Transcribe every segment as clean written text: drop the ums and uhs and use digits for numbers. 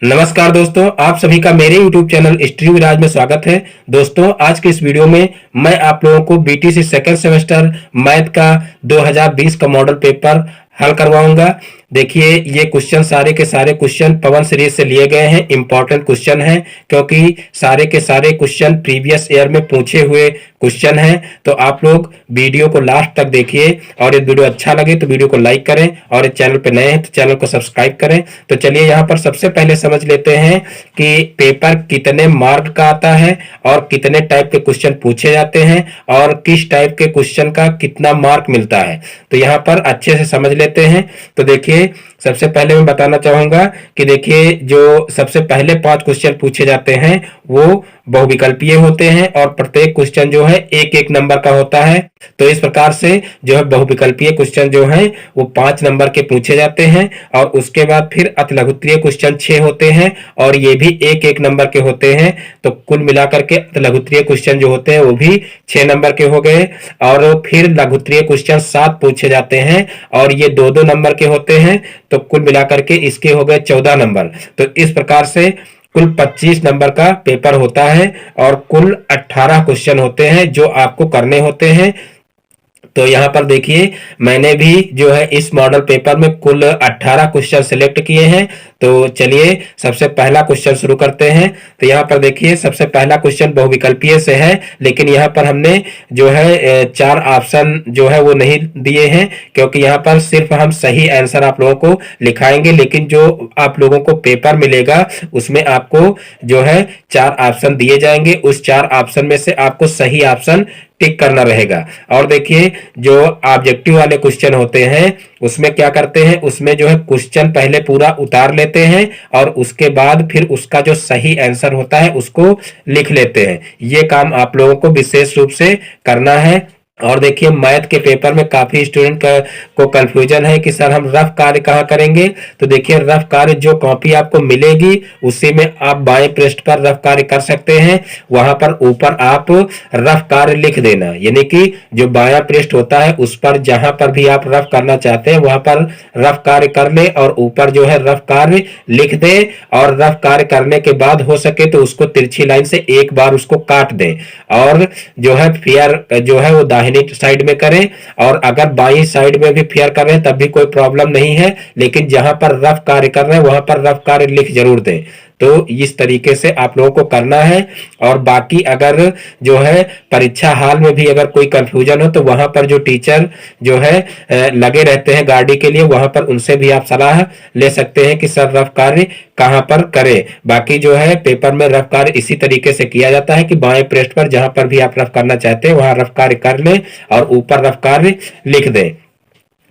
नमस्कार दोस्तों, आप सभी का मेरे YouTube चैनल हिस्ट्री विराज में स्वागत है। दोस्तों, आज के इस वीडियो में मैं आप लोगों को बीटीसी सेकंड सेमेस्टर मैथ का 2020 का मॉडल पेपर हल करवाऊंगा। देखिए, ये क्वेश्चन सारे के सारे क्वेश्चन पवन सीरीज से लिए गए हैं। इंपॉर्टेंट क्वेश्चन है क्योंकि सारे के सारे क्वेश्चन प्रीवियस ईयर में पूछे हुए क्वेश्चन हैं। तो आप लोग वीडियो को लास्ट तक देखिए और ये वीडियो अच्छा लगे तो वीडियो को लाइक करें और इस चैनल पे नए हैं तो चैनल को सब्सक्राइब करें। तो चलिए यहाँ पर सबसे पहले समझ लेते हैं कि पेपर कितने मार्क का आता है और कितने टाइप के क्वेश्चन पूछे जाते हैं और किस टाइप के क्वेश्चन का कितना मार्क मिलता है। तो यहाँ पर अच्छे से समझ लेते हैं। तो देखिए, सबसे पहले मैं बताना चाहूंगा कि देखिए, जो सबसे पहले 5 क्वेश्चन पूछे जाते हैं वो बहुविकल्पीय होते हैं और प्रत्येक क्वेश्चन जो है एक एक नंबर का होता है। तो इस प्रकार से जो है बहुविकल्पीय क्वेश्चन जो है वो 5 नंबर के पूछे जाते हैं और उसके बाद फिर अतिलघुत्तरीय क्वेश्चन 6 होते हैं और ये भी एक एक नंबर के होते हैं। तो कुल मिलाकर के अतिलघुत्तरीय क्वेश्चन जो होते हैं वो भी 6 नंबर के हो गए और फिर लघुत्तरीय क्वेश्चन 7 पूछे जाते हैं और ये 2-2 नंबर के होते हैं। तो कुल मिलाकर के इसके हो गए 14 नंबर। तो इस प्रकार से कुल 25 नंबर का पेपर होता है और कुल 18 क्वेश्चन होते हैं जो आपको करने होते हैं। तो यहाँ पर देखिए, मैंने भी जो है इस मॉडल पेपर में कुल 18 क्वेश्चन सिलेक्ट किए हैं। तो चलिए सबसे पहला क्वेश्चन शुरू करते हैं। तो यहाँ पर देखिए, सबसे पहला क्वेश्चन बहुविकल्पीय से है, लेकिन यहाँ पर हमने जो है 4 ऑप्शन जो है वो नहीं दिए हैं क्योंकि यहाँ पर सिर्फ हम सही आंसर आप लोगों को लिखाएंगे, लेकिन जो आप लोगों को पेपर मिलेगा उसमें आपको जो है 4 ऑप्शन दिए जाएंगे। उस 4 ऑप्शन में से आपको सही ऑप्शन टिक करना रहेगा। और देखिए, जो ऑब्जेक्टिव वाले क्वेश्चन होते हैं उसमें क्या करते हैं, उसमें जो है क्वेश्चन पहले पूरा उतार लेते हैं और उसके बाद फिर उसका जो सही आंसर होता है उसको लिख लेते हैं। ये काम आप लोगों को विशेष रूप से करना है। और देखिए, मैथ के पेपर में काफी स्टूडेंट को कंफ्यूजन है कि सर हम रफ कार्य कहाँ करेंगे। तो देखिए, रफ कार्य जो कॉपी आपको मिलेगी उसी में आप बाएं पृष्ठ पर रफ कार्य कर सकते हैं। वहां पर ऊपर आप रफ कार्य लिख देना, यानी कि जो बायां पृष्ठ होता है उस पर जहां पर भी आप रफ करना चाहते हैं वहां पर रफ कार्य कर ले और ऊपर जो है रफ कार्य लिख दे। और रफ कार्य करने के बाद हो सके तो उसको तिरछी लाइन से एक बार उसको काट दें और जो है फेयर जो है वो दाहिनी साइड में करें। और अगर बाई साइड में भी फेयर कर रहे हैं तब भी कोई प्रॉब्लम नहीं है, लेकिन जहां पर रफ कार्य कर रहे हैं वहां पर रफ कार्य लिख जरूर दें। तो इस तरीके से आप लोगों को करना है। और बाकी अगर जो है परीक्षा हाल में भी अगर कोई कंफ्यूजन हो तो वहां पर जो टीचर जो है लगे रहते हैं गाड़ी के लिए, वहां पर उनसे भी आप सलाह ले सकते हैं कि सर रफ कार्य कहां पर करें। बाकी जो है पेपर में रफ कार्य इसी तरीके से किया जाता है कि बाएं पृष्ठ पर जहां पर भी आप रफ करना चाहते हैं वहां रफ कार्य कर लें और ऊपर रफ कार्य लिख दें।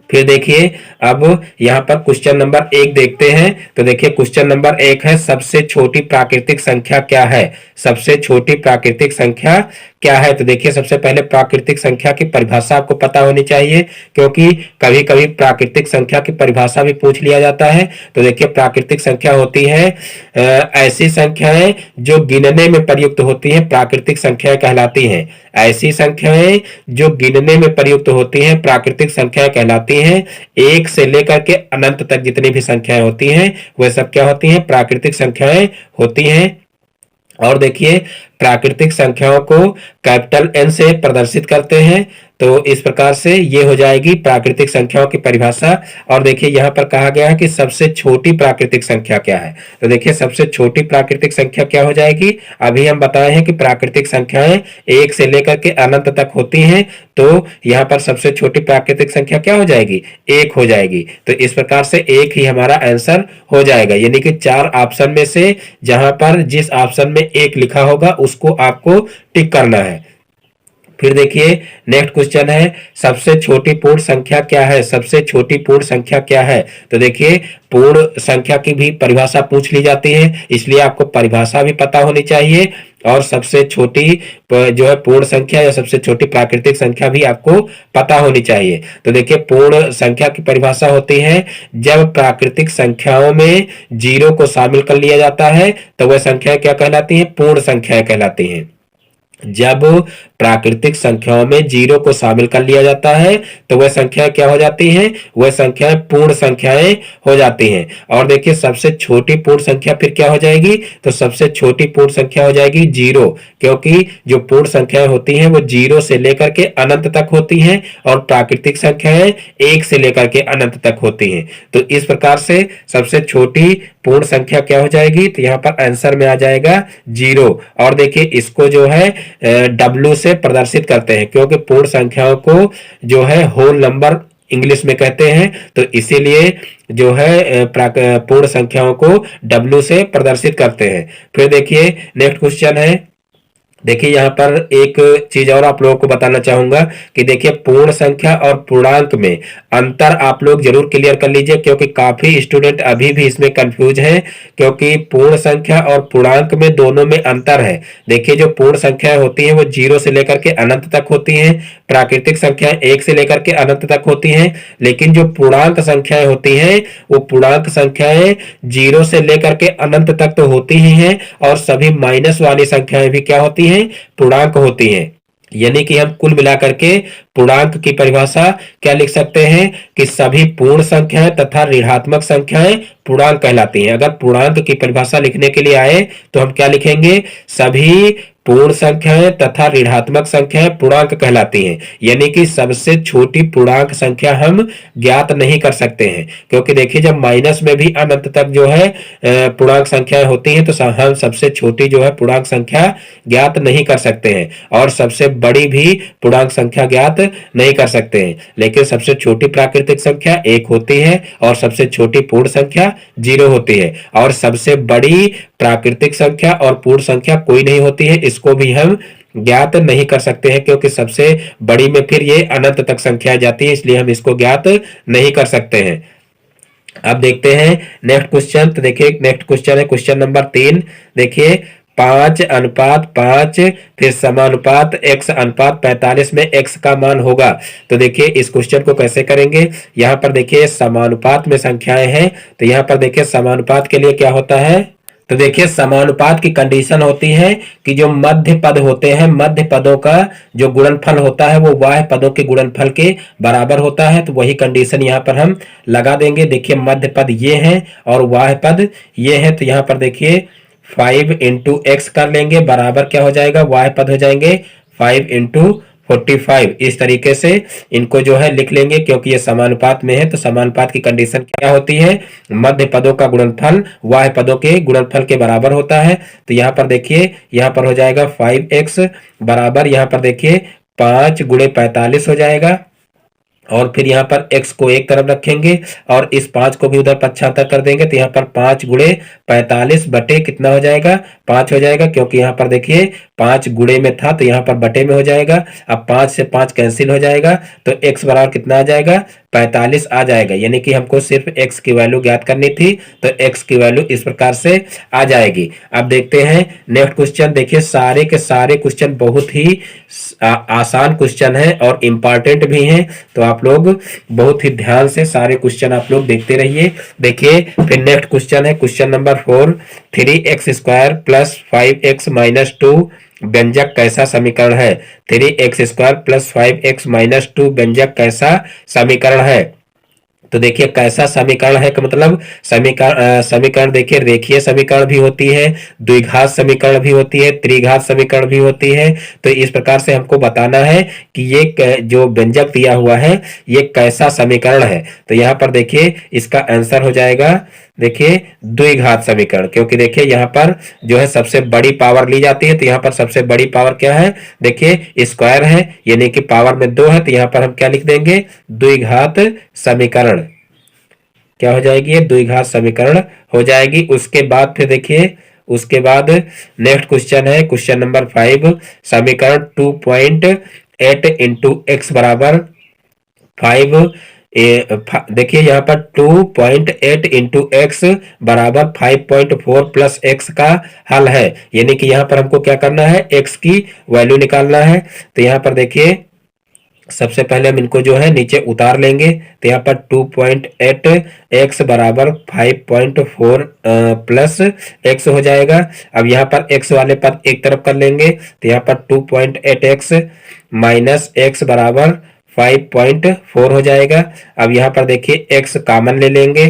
फिर देखिए, अब यहाँ पर क्वेश्चन नंबर 1 देखते हैं। तो देखिए, क्वेश्चन नंबर 1 है, सबसे छोटी प्राकृतिक संख्या क्या है। सबसे छोटी प्राकृतिक संख्या क्या है। तो देखिए, सबसे पहले प्राकृतिक संख्या की परिभाषा आपको पता होनी चाहिए क्योंकि कभी कभी प्राकृतिक संख्या की परिभाषा भी पूछ लिया जाता है। तो देखिए, प्राकृतिक संख्या होती है ऐसी संख्याएं जो गिनने में प्रयुक्त होती हैं, प्राकृतिक संख्याएं कहलाती हैं। ऐसी संख्याएं जो गिनने में प्रयुक्त होती हैं प्राकृतिक संख्याएं कहलाती हैं। 1 से लेकर के अनंत तक जितनी भी संख्याएं होती हैं वह सब क्या होती हैं, प्राकृतिक संख्याएं होती हैं। और देखिए, प्राकृतिक संख्याओं को कैपिटल एन से प्रदर्शित करते हैं। तो इस प्रकार से ये हो जाएगी प्राकृतिक संख्याओं की परिभाषा। और देखिए, यहाँ पर कहा गया है कि सबसे छोटी प्राकृतिक संख्या क्या है। तो देखिए, सबसे छोटी प्राकृतिक संख्या क्या हो जाएगी। अभी हम बताए हैं कि प्राकृतिक संख्याएं 1 से लेकर के अनंत तक होती हैं। तो यहाँ पर सबसे छोटी प्राकृतिक संख्या क्या हो जाएगी, 1 हो जाएगी। तो इस प्रकार से 1 ही हमारा आंसर हो जाएगा, यानी कि 4 ऑप्शन में से जहां पर जिस ऑप्शन में 1 लिखा होगा उसको आपको टिक करना है। फिर देखिए, नेक्स्ट क्वेश्चन है, सबसे छोटी पूर्ण संख्या क्या है। सबसे छोटी पूर्ण संख्या क्या है। तो देखिए, पूर्ण संख्या की भी परिभाषा पूछ ली जाती है, इसलिए आपको परिभाषा भी पता होनी चाहिए और सबसे छोटी जो है पूर्ण संख्या या सबसे छोटी प्राकृतिक संख्या भी आपको पता होनी चाहिए। तो देखिए, पूर्ण संख्या की परिभाषा होती है, जब प्राकृतिक संख्याओं में 0 को शामिल कर लिया जाता है तो वह संख्याएं क्या कहलाती हैं, पूर्ण संख्याएं कहलाती हैं। जब प्राकृतिक संख्याओं में जीरो को शामिल कर लिया जाता है तो वह संख्या क्या हो जाती हैं? वह संख्याएं पूर्ण संख्याएं हो जाती हैं। और देखिए सबसे छोटी पूर्ण संख्या फिर क्या हो जाएगी? तो सबसे छोटी पूर्ण संख्या हो जाएगी जीरो, क्योंकि जो पूर्ण संख्याएं होती हैं वो जीरो से लेकर के अनंत तक होती हैं और प्राकृतिक संख्याएं एक से लेकर के अनंत तक होती हैं। तो इस प्रकार से सबसे छोटी पूर्ण संख्या क्या हो जाएगी? तो यहाँ पर आंसर में आ जाएगा जीरो। और देखिए इसको जो है डब्ल्यू से प्रदर्शित करते हैं, क्योंकि पूर्ण संख्याओं को जो है होल नंबर इंग्लिश में कहते हैं, तो इसीलिए जो है पूर्ण संख्याओं को डब्ल्यू से प्रदर्शित करते हैं। फिर देखिए नेक्स्ट क्वेश्चन है, देखिए यहाँ पर एक चीज और आप लोगों को बताना चाहूंगा कि देखिए पूर्ण संख्या और पूर्णांक में अंतर आप लोग जरूर क्लियर कर लीजिए, क्योंकि काफी स्टूडेंट अभी भी इसमें कंफ्यूज हैं, क्योंकि पूर्ण संख्या और पूर्णांक में दोनों में अंतर है। देखिए जो पूर्ण संख्याएं होती हैं वो जीरो से लेकर के अनंत तक होती हैं, प्राकृतिक संख्याएं एक से लेकर के अनंत तक होती हैं, लेकिन जो पूर्णांक संख्याएं होती हैं वो पूर्णांक संख्याएं जीरो से लेकर के अनंत तक तो होती ही हैं, और सभी माइनस वाली संख्याएं भी क्या होती हैं? पूर्णांक होती हैं। यानी कि हम कुल मिलाकर के पूर्णांक की परिभाषा क्या लिख सकते हैं कि सभी पूर्ण संख्याएं तथा ऋणात्मक संख्याएं पूर्णांक कहलाती हैं। अगर पूर्णांक की परिभाषा लिखने के लिए आए तो हम क्या लिखेंगे? सभी पूर्ण संख्याएं तथा ऋणात्मक संख्याएं पूर्णांक कहलाती हैं। यानी कि सबसे छोटी पूर्णांक संख्या हम ज्ञात नहीं कर सकते हैं, क्योंकि देखिए जब माइनस में भी अनंत तक जो है पूर्णांक संख्याएं होती हैं तो हम सबसे छोटी जो है पूर्णांक संख्या ज्ञात नहीं कर सकते हैं, और सबसे बड़ी भी पूर्णांक संख्या ज्ञात नहीं कर सकते हैं। लेकिन सबसे छोटी प्राकृतिक संख्या एक होती है और सबसे छोटी पूर्ण संख्या जीरो होती है, और सबसे बड़ी प्राकृतिक संख्या और पूर्ण संख्या कोई नहीं होती है। इसको भी हम ज्ञात नहीं कर सकते हैं, क्योंकि सबसे बड़ी में फिर ये अनंत तक संख्या जाती है, इसलिए हम इसको ज्ञात नहीं कर सकते हैं। अब देखते हैं नेक्स्ट क्वेश्चन। तो देखिए नेक्स्ट क्वेश्चन है क्वेश्चन नंबर 3। देखिए 5:5 फिर समानुपात x/45 में x का मान होगा। तो देखिए इस क्वेश्चन को कैसे करेंगे? यहाँ पर देखिए समानुपात में संख्याएं हैं, तो यहाँ पर देखिए समानुपात के लिए क्या होता है? तो देखिए समानुपात की कंडीशन होती है कि जो मध्य पद होते हैं, मध्य पदों का जो गुणनफल होता है वो बाह्य पदों के गुणनफल के बराबर होता है। तो वही कंडीशन यहाँ पर हम लगा देंगे। देखिए मध्य पद ये है और बाह्य पद ये है, तो यहाँ पर देखिए 5 इंटू एक्स कर लेंगे, बराबर क्या हो जाएगा? बाह्य पद हो जाएंगे 5 इंटू 45। इस तरीके से इनको जो है लिख लेंगे, क्योंकि ये समानुपात में है। तो समानुपात की कंडीशन क्या होती है? मध्य पदों का गुणनफल बाह्य पदों के गुणनफल के बराबर होता है। तो यहाँ पर देखिए यहाँ पर हो जाएगा 5x बराबर, यहाँ पर देखिए 5 गुणे 45 हो जाएगा, और फिर यहाँ पर x को एक तरफ रखेंगे और इस 5 को भी उधर पक्षांतर कर देंगे। तो यहाँ पर 5 गुणे 45 बटे कितना हो जाएगा? 5 हो जाएगा, क्योंकि यहाँ पर देखिए 5 गुणे में था तो यहाँ पर बटे में हो जाएगा। अब 5 से 5 कैंसिल हो जाएगा, तो x बराबर कितना आ जाएगा? 45 आ जाएगा। यानी कि हमको सिर्फ x की वैल्यू ज्ञात करनी थी, तो x की वैल्यू इस प्रकार से आ जाएगी। अब देखते हैं नेक्स्ट क्वेश्चन। देखिए सारे के सारे क्वेश्चन बहुत ही आसान क्वेश्चन है और इम्पॉर्टेंट भी हैं, तो आप लोग बहुत ही ध्यान से सारे क्वेश्चन आप लोग देखते रहिए। देखिए फिर नेक्स्ट क्वेश्चन है question number 4। 3x² plus 5x minus 2 व्यंजक कैसा समीकरण है? 3x² प्लस 5x माइनस 2 व्यंजक कैसा समीकरण है? तो देखिए कैसा समीकरण है का मतलब समीकरण देखिए रेखीय समीकरण भी होती है, द्विघात समीकरण भी होती है, त्रिघात समीकरण भी होती है। तो इस प्रकार से हमको बताना है कि ये जो व्यंजक दिया हुआ है ये कैसा समीकरण है। तो यहाँ पर देखिए इसका आंसर हो जाएगा देखिए द्विघात समीकरण, क्योंकि देखिए यहाँ पर जो है सबसे बड़ी पावर ली जाती है। तो यहाँ पर सबसे बड़ी पावर क्या है? देखिए स्क्वायर है, यानी कि पावर में 2 है, तो यहाँ पर हम क्या लिख देंगे? द्विघात समीकरण। क्या हो जाएगी? ये द्विघात समीकरण हो जाएगी। उसके बाद फिर देखिए उसके बाद नेक्स्ट क्वेश्चन है क्वेश्चन नंबर 5। समीकरण 2.8 इंटू एक्स बराबर 5। देखिए यहाँ पर 2.8 इंटू एक्स बराबर 5.4 प्लस एक्स का हल है। यानी कि यहाँ पर हमको क्या करना है? एक्स की वैल्यू निकालना है। तो यहाँ पर देखिए सबसे पहले हम इनको जो है नीचे उतार लेंगे, तो यहाँ पर 2.8 x बराबर 5.4 प्लस x हो जाएगा। अब यहाँ पर x वाले पद एक तरफ कर लेंगे, तो यहाँ पर 2.8x माइनस x बराबर 5.4 हो जाएगा। अब यहाँ पर देखिए x कॉमन ले लेंगे,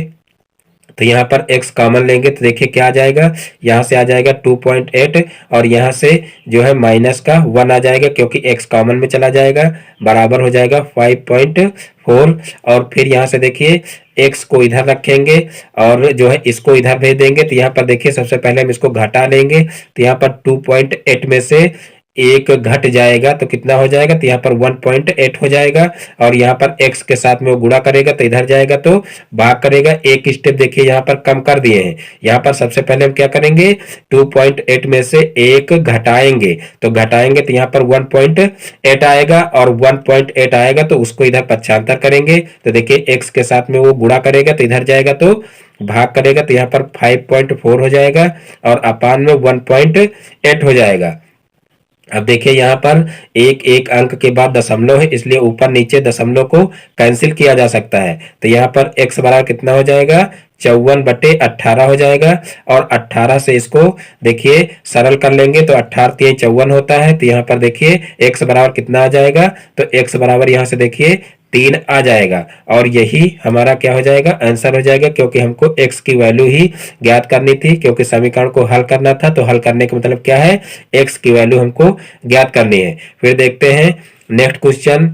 तो यहाँ पर x कॉमन लेंगे तो देखिए क्या आ जाएगा, यहाँ से आ जाएगा 2.8 और यहाँ से जो है माइनस का 1 आ जाएगा, क्योंकि x कॉमन में चला जाएगा, बराबर हो जाएगा 5.4। और फिर यहाँ से देखिए x को इधर रखेंगे और जो है इसको इधर भेज देंगे। तो यहाँ पर देखिए सबसे पहले हम इसको घटा लेंगे, तो यहाँ पर 2.8 में से एक घट जाएगा तो कितना हो जाएगा, तो यहाँ पर 1.8 हो जाएगा। और यहाँ पर x के साथ में वो गुणा करेगा तो इधर जाएगा तो भाग करेगा। एक स्टेप देखिए यहाँ पर कम कर दिए हैं। यहाँ पर सबसे पहले हम क्या करेंगे, 2.8 में से एक घटाएंगे, तो घटाएंगे तो यहाँ पर 1.8 आएगा और 1.8 आएगा तो उसको इधर पक्षांतर करेंगे, तो देखिए x के साथ में वो गुणा करेगा तो इधर जाएगा तो भाग करेगा, तो यहाँ पर 5.4 हो जाएगा और अपान में 1.8 हो जाएगा। अब देखिए यहाँ पर एक एक अंक के बाद दशमलव है, इसलिए ऊपर नीचे दशमलव को कैंसिल किया जा सकता है। तो यहाँ पर x बराबर कितना हो जाएगा, 54/18 हो जाएगा। और 18 से इसको देखिए सरल कर लेंगे तो 18 3 54 होता है। तो यहाँ पर देखिए x बराबर कितना आ जाएगा, तो x बराबर यहाँ से देखिए 3 आ जाएगा। और यही हमारा क्या हो जाएगा, आंसर हो जाएगा, क्योंकि हमको x की वैल्यू ही ज्ञात करनी थी, क्योंकि समीकरण को हल करना था। तो हल करने का मतलब क्या है, x की वैल्यू हमको ज्ञात करनी है। फिर देखते हैं नेक्स्ट क्वेश्चन।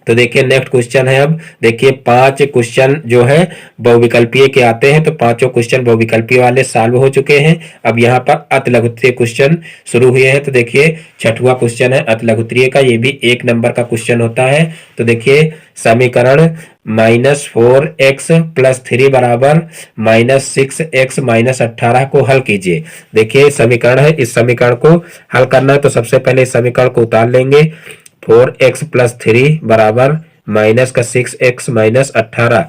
तो देखिए नेक्स्ट क्वेश्चन है, अब देखिए 5 क्वेश्चन जो है बहुविकल्पीय के आते हैं, तो पांचों क्वेश्चन बहुविकल्पीय वाले सॉल्व हो चुके हैं। अब यहाँ पर अतिलघुत्तरीय क्वेश्चन शुरू हुए हैं। तो देखिए छठवां क्वेश्चन है अतिलघुत्तरीय का, ये भी 1 नंबर का क्वेश्चन होता है। तो देखिए समीकरण -4x + 3 बराबर -6x - 18 को हल कीजिए। देखिए समीकरण है, इस समीकरण को हल करना है तो सबसे पहले इस समीकरण को उतार लेंगे। 4x + 3 बराबर -6x - 18।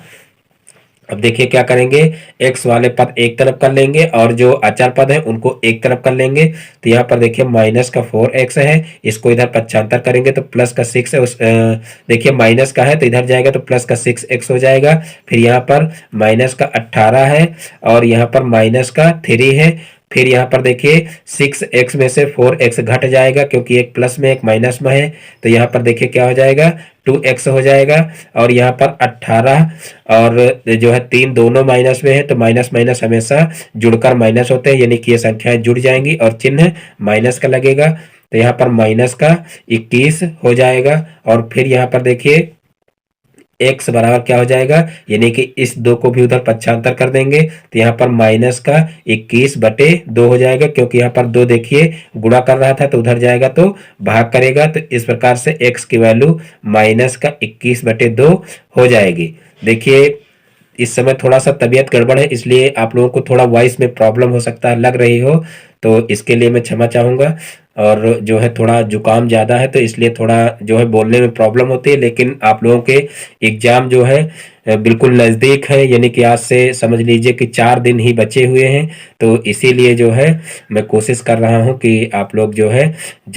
अब देखिए क्या करेंगे, x वाले पद एक तरफ कर लेंगे और जो अचर पद है उनको एक तरफ कर लेंगे। तो यहाँ पर देखिए माइनस का 4x है, इसको इधर पक्षांतर करेंगे तो प्लस का 6 है। देखिए माइनस का है तो इधर जाएगा तो प्लस का 6x हो जाएगा। फिर यहाँ पर माइनस का 18 है और यहाँ पर माइनस का 3 है। फिर यहाँ पर देखिए 6x में से 4x घट जाएगा, क्योंकि एक प्लस में एक माइनस में है। तो यहाँ पर देखिए क्या हो जाएगा, 2x हो जाएगा। और यहाँ पर 18 और जो है 3 दोनों माइनस में है, तो माइनस माइनस हमेशा जुड़कर माइनस होते हैं, यानी कि ये संख्याएं जुड़ जाएंगी और चिन्ह माइनस का लगेगा। तो यहाँ पर माइनस का 21 हो जाएगा। और फिर यहाँ पर देखिए x बराबर क्या हो जाएगा, यानी कि इस 2 को भी उधर पक्षांतर कर देंगे तो यहाँ पर माइनस का 21/2 हो जाएगा, क्योंकि यहाँ पर 2 देखिए गुणा कर रहा था तो उधर जाएगा तो भाग करेगा। तो इस प्रकार से x की वैल्यू माइनस का 21/2 हो जाएगी। देखिए इस समय थोड़ा सा तबीयत गड़बड़ है, इसलिए आप लोगों को थोड़ा वॉइस में प्रॉब्लम हो सकता है, लग रही हो, तो इसके लिए मैं क्षमा चाहूँगा। और जो है थोड़ा जुकाम ज़्यादा है तो इसलिए थोड़ा जो है बोलने में प्रॉब्लम होती है। लेकिन आप लोगों के एग्ज़ाम जो है बिल्कुल नज़दीक है, यानी कि आज से समझ लीजिए कि 4 दिन ही बचे हुए हैं। तो इसीलिए जो है मैं कोशिश कर रहा हूँ कि आप लोग जो है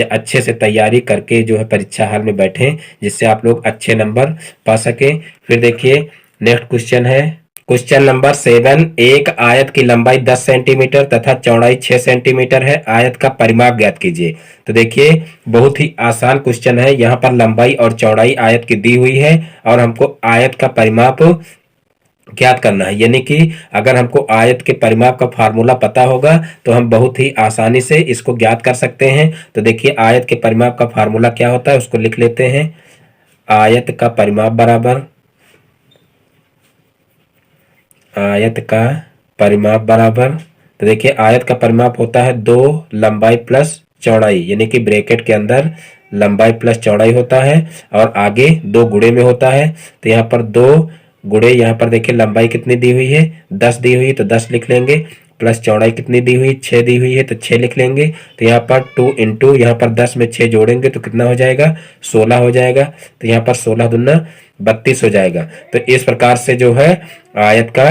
अच्छे से तैयारी करके जो है परीक्षा हाल में बैठें, जिससे आप लोग अच्छे नंबर पा सकें। फिर देखिए नेक्स्ट क्वेश्चन है क्वेश्चन नंबर 7। एक आयत की लंबाई 10 सेंटीमीटर तथा चौड़ाई 6 सेंटीमीटर है, आयत का परिमाप ज्ञात कीजिए। तो देखिए बहुत ही आसान क्वेश्चन है। यहाँ पर लंबाई और चौड़ाई आयत की दी हुई है और हमको आयत का परिमाप ज्ञात करना है, यानी कि अगर हमको आयत के परिमाप का फार्मूला पता होगा तो हम बहुत ही आसानी से इसको ज्ञात कर सकते हैं। तो देखिए आयत के परिमाप का फार्मूला क्या होता है उसको लिख लेते हैं। आयत का परिमाप बराबर तो देखिए आयत का परिमाप होता है 2 लंबाई प्लस चौड़ाई, यानी कि ब्रैकेट के अंदर लंबाई प्लस चौड़ाई होता है और आगे 2 गुणे में होता है। तो यहाँ पर 2 गुणे, यहाँ पर देखिए लंबाई कितनी दी हुई है, 10 दी हुई है तो 10 लिख लेंगे, प्लस चौड़ाई कितनी दी हुई, 6 दी हुई है तो 6 लिख लेंगे। तो यहाँ पर 2 इंटू यहाँ पर 10 में 6 जोड़ेंगे तो कितना हो जाएगा, 16 हो जाएगा। तो यहाँ पर 16 दूना 32 हो जाएगा। तो इस प्रकार से जो है आयत का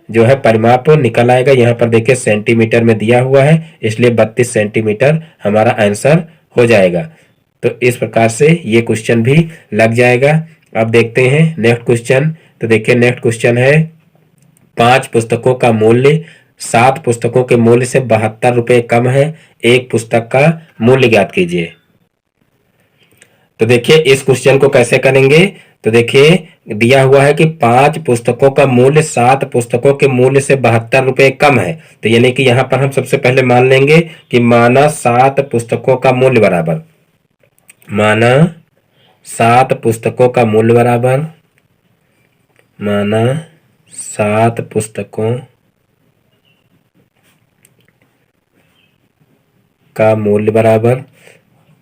जो है परिमाप निकल आएगा। यहाँ पर देखिए सेंटीमीटर में दिया हुआ है, इसलिए 32 सेंटीमीटर हमारा आंसर हो जाएगा। तो इस प्रकार से ये क्वेश्चन भी लग जाएगा। अब देखते हैं नेक्स्ट क्वेश्चन। तो देखिए नेक्स्ट क्वेश्चन है 5 पुस्तकों का मूल्य 7 पुस्तकों के मूल्य से 72 रुपये कम है, एक पुस्तक का मूल्य ज्ञात कीजिए। तो देखिए इस क्वेश्चन को कैसे करेंगे। तो देखिए दिया हुआ है कि 5 पुस्तकों का मूल्य 7 पुस्तकों के मूल्य से 72 रुपये कम है। तो यानी कि यहां पर हम सबसे पहले मान लेंगे कि माना 7 पुस्तकों का मूल्य बराबर, माना 7 पुस्तकों का मूल्य बराबर, माना 7 पुस्तकों का मूल्य बराबर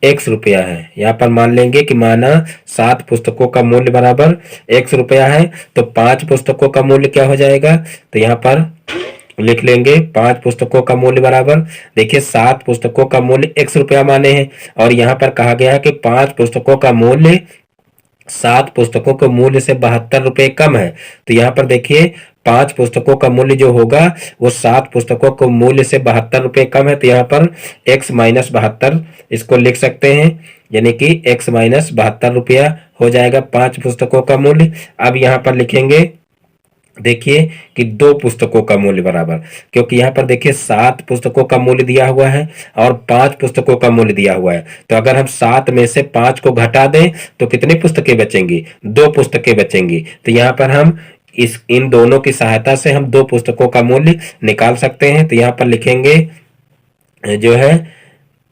x रुपया है। यहाँ पर मान लेंगे कि माना 7 पुस्तकों का मूल्य बराबर x रुपया है, तो 5 पुस्तकों का मूल्य क्या हो जाएगा। तो यहाँ पर लिख लेंगे 5 पुस्तकों का मूल्य बराबर, देखिए 7 पुस्तकों का मूल्य x रुपया माने हैं और यहाँ पर कहा गया है कि 5 पुस्तकों का मूल्य 7 पुस्तकों के मूल्य से 72 रुपये कम है। तो यहाँ पर देखिए 5 पुस्तकों का मूल्य जो होगा वो 7 पुस्तकों के मूल्य से 72 रुपये कम है। तो यहाँ पर x माइनस 72 इसको लिख सकते हैं, यानी कि x माइनस 72 रुपया हो जाएगा 5 पुस्तकों का मूल्य। अब यहाँ पर लिखेंगे देखिए कि 2 पुस्तकों का मूल्य बराबर, क्योंकि यहाँ पर देखिए 7 पुस्तकों का मूल्य दिया हुआ है और 5 पुस्तकों का मूल्य दिया हुआ है। तो अगर हम 7 में से 5 को घटा दें तो कितनी पुस्तकें बचेंगी, 2 पुस्तकें बचेंगी। तो यहाँ पर हम इन दोनों की सहायता से हम 2 पुस्तकों का मूल्य निकाल सकते हैं। तो यहाँ पर लिखेंगे जो है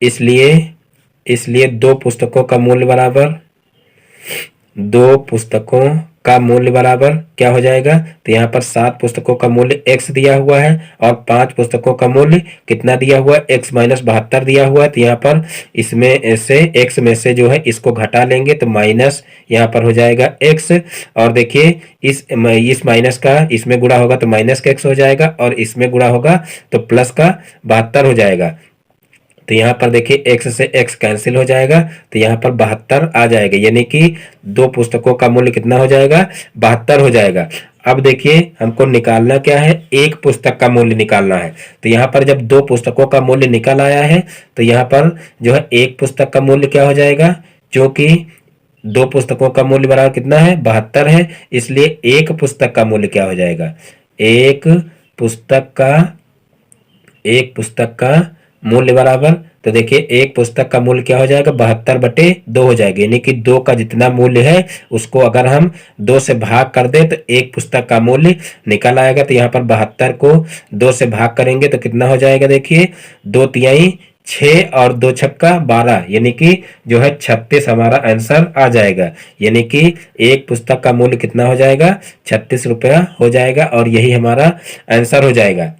इसलिए 2 पुस्तकों का मूल्य बराबर, 2 पुस्तकों का मूल्य बराबर क्या हो जाएगा। तो यहाँ पर 7 पुस्तकों का मूल्य x दिया हुआ है और 5 पुस्तकों का मूल्य कितना दिया हुआ है, x माइनस 72 दिया हुआ है। तो यहाँ पर इसमें से x में से जो है इसको घटा लेंगे तो माइनस यहाँ पर हो जाएगा x, और देखिए इस माइनस का इसमें गुणा होगा तो माइनस का x हो जाएगा और इसमें गुणा होगा तो प्लस का 72 हो जाएगा। तो यहाँ पर देखिए x से x कैंसिल हो जाएगा तो यहाँ पर 72 आ जाएगा, यानी कि 2 पुस्तकों का मूल्य कितना हो जाएगा, 72 हो जाएगा। अब देखिए हमको निकालना क्या है, एक पुस्तक का मूल्य निकालना है। तो यहाँ पर जब 2 पुस्तकों का मूल्य निकल आया है तो यहाँ पर जो है एक पुस्तक का मूल्य क्या हो जाएगा, क्योंकि 2 पुस्तकों का मूल्य बराबर कितना है, 72 है, इसलिए एक पुस्तक का मूल्य क्या हो जाएगा, एक पुस्तक का मूल्य बराबर। तो देखिए एक पुस्तक का मूल्य क्या हो जाएगा, 72/2 हो जाएगा, यानी कि 2 का जितना मूल्य है उसको अगर हम 2 से भाग कर दे तो एक पुस्तक का मूल्य निकल आएगा। तो यहाँ पर 72 को 2 से भाग करेंगे तो कितना हो जाएगा, देखिए 2 तिहाई 6 और 2 छक्का 12, यानी कि जो है 36 हमारा आंसर आ जाएगा। यानी कि एक पुस्तक का मूल्य कितना हो जाएगा, 36 रुपया हो जाएगा और यही हमारा आंसर हो जाएगा।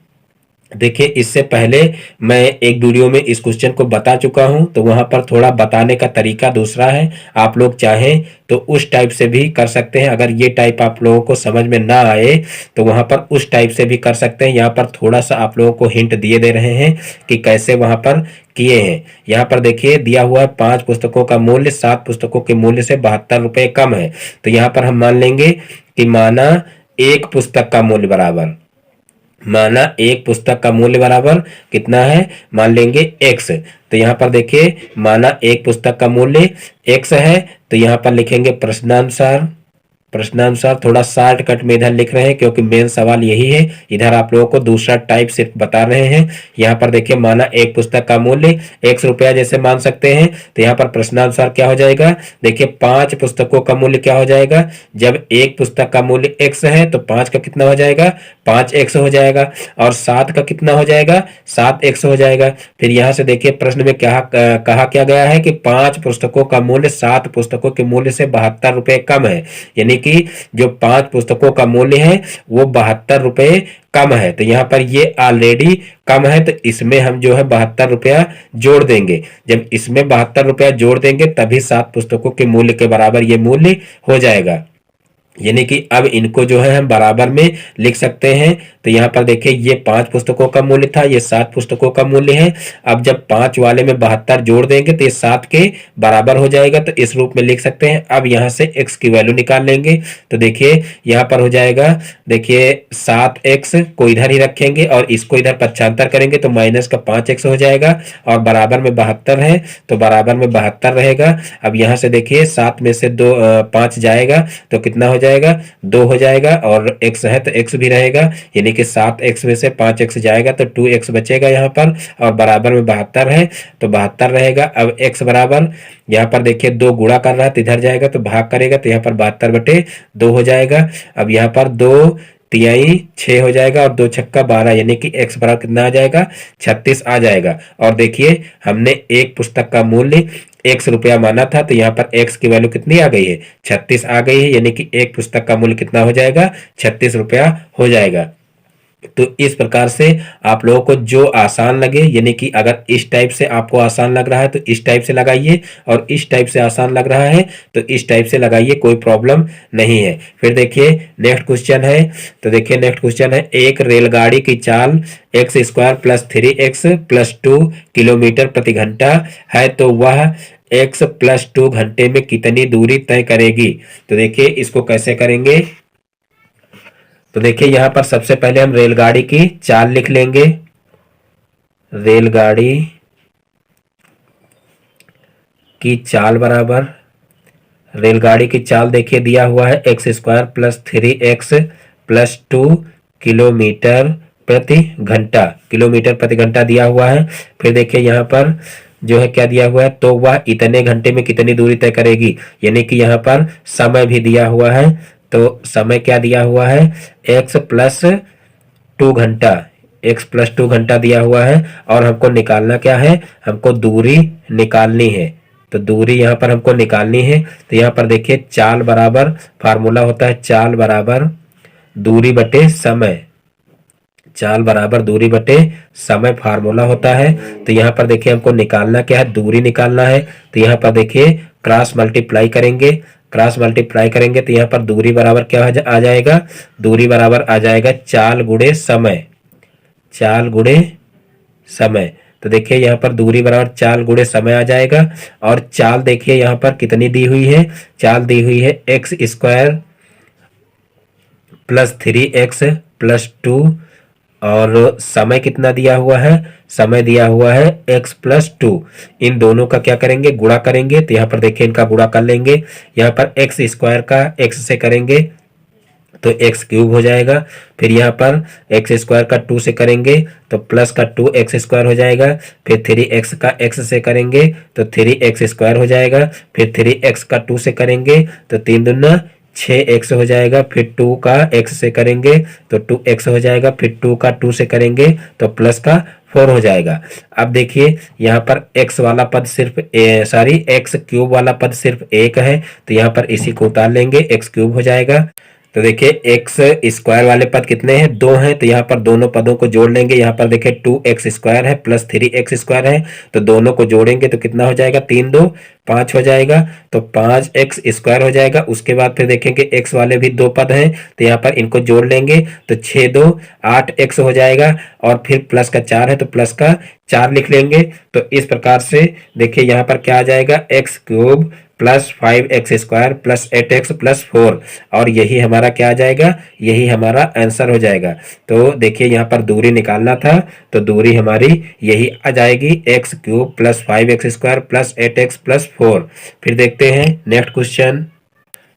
देखिए इससे पहले मैं एक वीडियो में इस क्वेश्चन को बता चुका हूं, तो वहां पर थोड़ा बताने का तरीका दूसरा है। आप लोग चाहें तो उस टाइप से भी कर सकते हैं। अगर ये टाइप आप लोगों को समझ में ना आए तो वहां पर उस टाइप से भी कर सकते हैं। यहाँ पर थोड़ा सा आप लोगों को हिंट दिए दे रहे हैं कि कैसे वहां पर किए हैं। यहाँ पर देखिए दिया हुआ है 5 पुस्तकों का मूल्य 7 पुस्तकों के मूल्य से 72 रुपये कम है। तो यहाँ पर हम मान लेंगे कि माना एक पुस्तक का मूल्य बराबर, माना एक पुस्तक का मूल्य बराबर कितना है, मान लेंगे x। तो यहाँ पर देखिए माना एक पुस्तक का मूल्य x है, तो यहाँ पर लिखेंगे प्रश्नानुसार थोड़ा शॉर्टकट में इधर लिख रहे हैं क्योंकि मेन सवाल यही है। इधर आप लोगों को दूसरा टाइप सिर्फ बता रहे हैं। यहाँ पर देखिए माना एक पुस्तक का मूल्य x रुपया जैसे मान सकते हैं। तो यहाँ पर प्रश्नानुसार क्या हो जाएगा, देखिए 5 पुस्तकों का मूल्य क्या हो जाएगा, जब एक पुस्तक का मूल्य x है तो 5 का कितना हो जाएगा, 5x हो जाएगा, और 7 का कितना हो जाएगा, 7x हो जाएगा। फिर यहाँ से देखिए प्रश्न में क्या कहा क्या गया है कि 5 पुस्तकों का मूल्य 7 पुस्तकों के मूल्य से 72 रुपये कम है, यानी कि जो 5 पुस्तकों का मूल्य है वो 72 रुपये कम है। तो यहाँ पर ये ऑलरेडी कम है, तो इसमें हम जो है 72 रुपया जोड़ देंगे। जब इसमें 72 रुपया जोड़ देंगे तभी 7 पुस्तकों के मूल्य के बराबर ये मूल्य हो जाएगा। यानी कि अब इनको जो है हम बराबर में लिख सकते हैं। तो यहाँ पर देखिए ये 5 पुस्तकों का मूल्य था, ये 7 पुस्तकों का मूल्य है। अब जब 5 वाले में 72 जोड़ देंगे तो ये 7 के बराबर हो जाएगा, तो इस रूप में लिख सकते हैं। अब यहाँ से x की वैल्यू निकाल लेंगे, तो देखिए यहाँ पर हो जाएगा, देखिए 7x को इधर ही रखेंगे और इसको इधर पक्षांतर करेंगे तो माइनस का 5x हो जाएगा, और बराबर में 72 है तो बराबर में 72 रहेगा। अब यहाँ से देखिए 7 में से 5 जाएगा तो कितना हो जाएगा, 2 हो जाएगा, और x है तो x भी रहेगा, यानी कि 7x में से 5x जाएगा तो 2x बचेगा यहाँ पर, और बराबर में 72 है तो 72 रहेगा। अब x बराबर यहाँ पर देखिए 2 गुणा कर रहा है तो इधर जाएगा तो भाग करेगा तो यहाँ पर 72/2 हो जाएगा। अब यहाँ पर 2 तिहाई 6 हो जाएगा और 2 छक्का 12, यानी कि x बराबर कितना आ जाएगा, 36 आ जाएगा। और देखिए हमने एक पुस्तक का मूल्य ₹1 माना था, तो यहाँ पर x की वैल्यू कितनी आ गई है, 36 आ गई है, यानी कि एक पुस्तक का मूल्य कितना हो जाएगा, ₹36 हो जाएगा। तो इस प्रकार से आप लोगों को जो आसान लगे, यानी कि अगर इस टाइप से आपको आसान लग रहा है तो इस टाइप से लगाइए, और इस टाइप से आसान लग रहा है तो इस टाइप से लगाइए, कोई प्रॉब्लम नहीं है। फिर देखिए नेक्स्ट क्वेश्चन है, तो देखिए नेक्स्ट क्वेश्चन है, एक रेलगाड़ी की चाल x² + 3x + 2 किलोमीटर प्रति घंटा है, तो वह x + 2 घंटे में कितनी दूरी तय करेगी। तो देखिए इसको कैसे करेंगे, तो देखिए यहां पर सबसे पहले हम रेलगाड़ी की चाल लिख लेंगे। रेलगाड़ी की चाल बराबर, रेलगाड़ी की चाल देखिए दिया हुआ है x² + 3x + 2 किलोमीटर प्रति घंटा, किलोमीटर प्रति घंटा दिया हुआ है। फिर देखिए यहाँ पर जो है क्या दिया हुआ है, तो वह इतने घंटे में कितनी दूरी तय करेगी, यानी कि यहाँ पर समय भी दिया हुआ है। तो समय क्या दिया हुआ है, x + 2 घंटा, x + 2 घंटा दिया हुआ है, और हमको निकालना क्या है, हमको दूरी निकालनी है। तो दूरी यहाँ पर हमको निकालनी है, तो यहाँ पर देखिए चाल बराबर फार्मूला होता है, चाल बराबर दूरी बटे समय, चाल बराबर दूरी बटे समय फार्मूला होता है। तो यहाँ पर देखिए हमको निकालना क्या है, दूरी निकालना है। तो यहाँ पर देखिए क्रॉस मल्टीप्लाई करेंगे, क्रॉस मल्टीप्लाई करेंगे तो यहाँ पर दूरी बराबर क्या आ जाएगा, दूरी बराबर आ जाएगा चाल गुणे समय, चाल गुणे समय। तो देखिए यहाँ पर दूरी बराबर चाल गुणे समय आ जाएगा, और चाल देखिए यहाँ पर कितनी दी हुई है, चाल दी हुई है x² + 3x + 2, और समय कितना दिया हुआ है, समय दिया हुआ है x + 2। इन दोनों का क्या करेंगे, गुणा करेंगे। तो यहाँ पर देखिए इनका गुणा कर लेंगे, यहाँ पर x² का x से करेंगे तो x³ हो जाएगा। फिर यहाँ पर x² का 2 से करेंगे तो प्लस का 2x² हो जाएगा। फिर 3x का x से करेंगे तो 3x² हो जाएगा। फिर 3x का 2 से करेंगे तो 3 दूना 6x हो जाएगा। फिर 2 का x से करेंगे तो 2x हो जाएगा। फिर 2 का 2 से करेंगे तो प्लस का 4 हो जाएगा। अब देखिए यहाँ पर x वाला पद सिर्फ x³ वाला पद सिर्फ 1 है, तो यहाँ पर इसी को उतार लेंगे, x³ हो जाएगा। तो देखिए x² वाले पद कितने हैं, 2 हैं, तो यहाँ पर दोनों पदों को जोड़ लेंगे। यहाँ पर देखिए 2x² है प्लस 3x² है, तो दोनों को जोड़ेंगे तो कितना हो जाएगा, 3 2 5 हो जाएगा, तो 5x² हो जाएगा। उसके बाद फिर देखेंगे x वाले भी 2 पद हैं, तो यहाँ पर इनको जोड़ लेंगे तो 6 2 8x हो जाएगा, और फिर प्लस का 4 है तो प्लस का 4 लिख लेंगे। तो इस प्रकार से देखिए यहाँ पर क्या आ जाएगा, x³ + 5x² + 8x + 4, और यही हमारा क्या आ जाएगा, यही हमारा आंसर हो जाएगा। तो देखिए यहाँ पर दूरी निकालना था, तो दूरी हमारी यही आ जाएगी, x³ + 5x² + 8x + 4। फिर देखते हैं नेक्स्ट क्वेश्चन।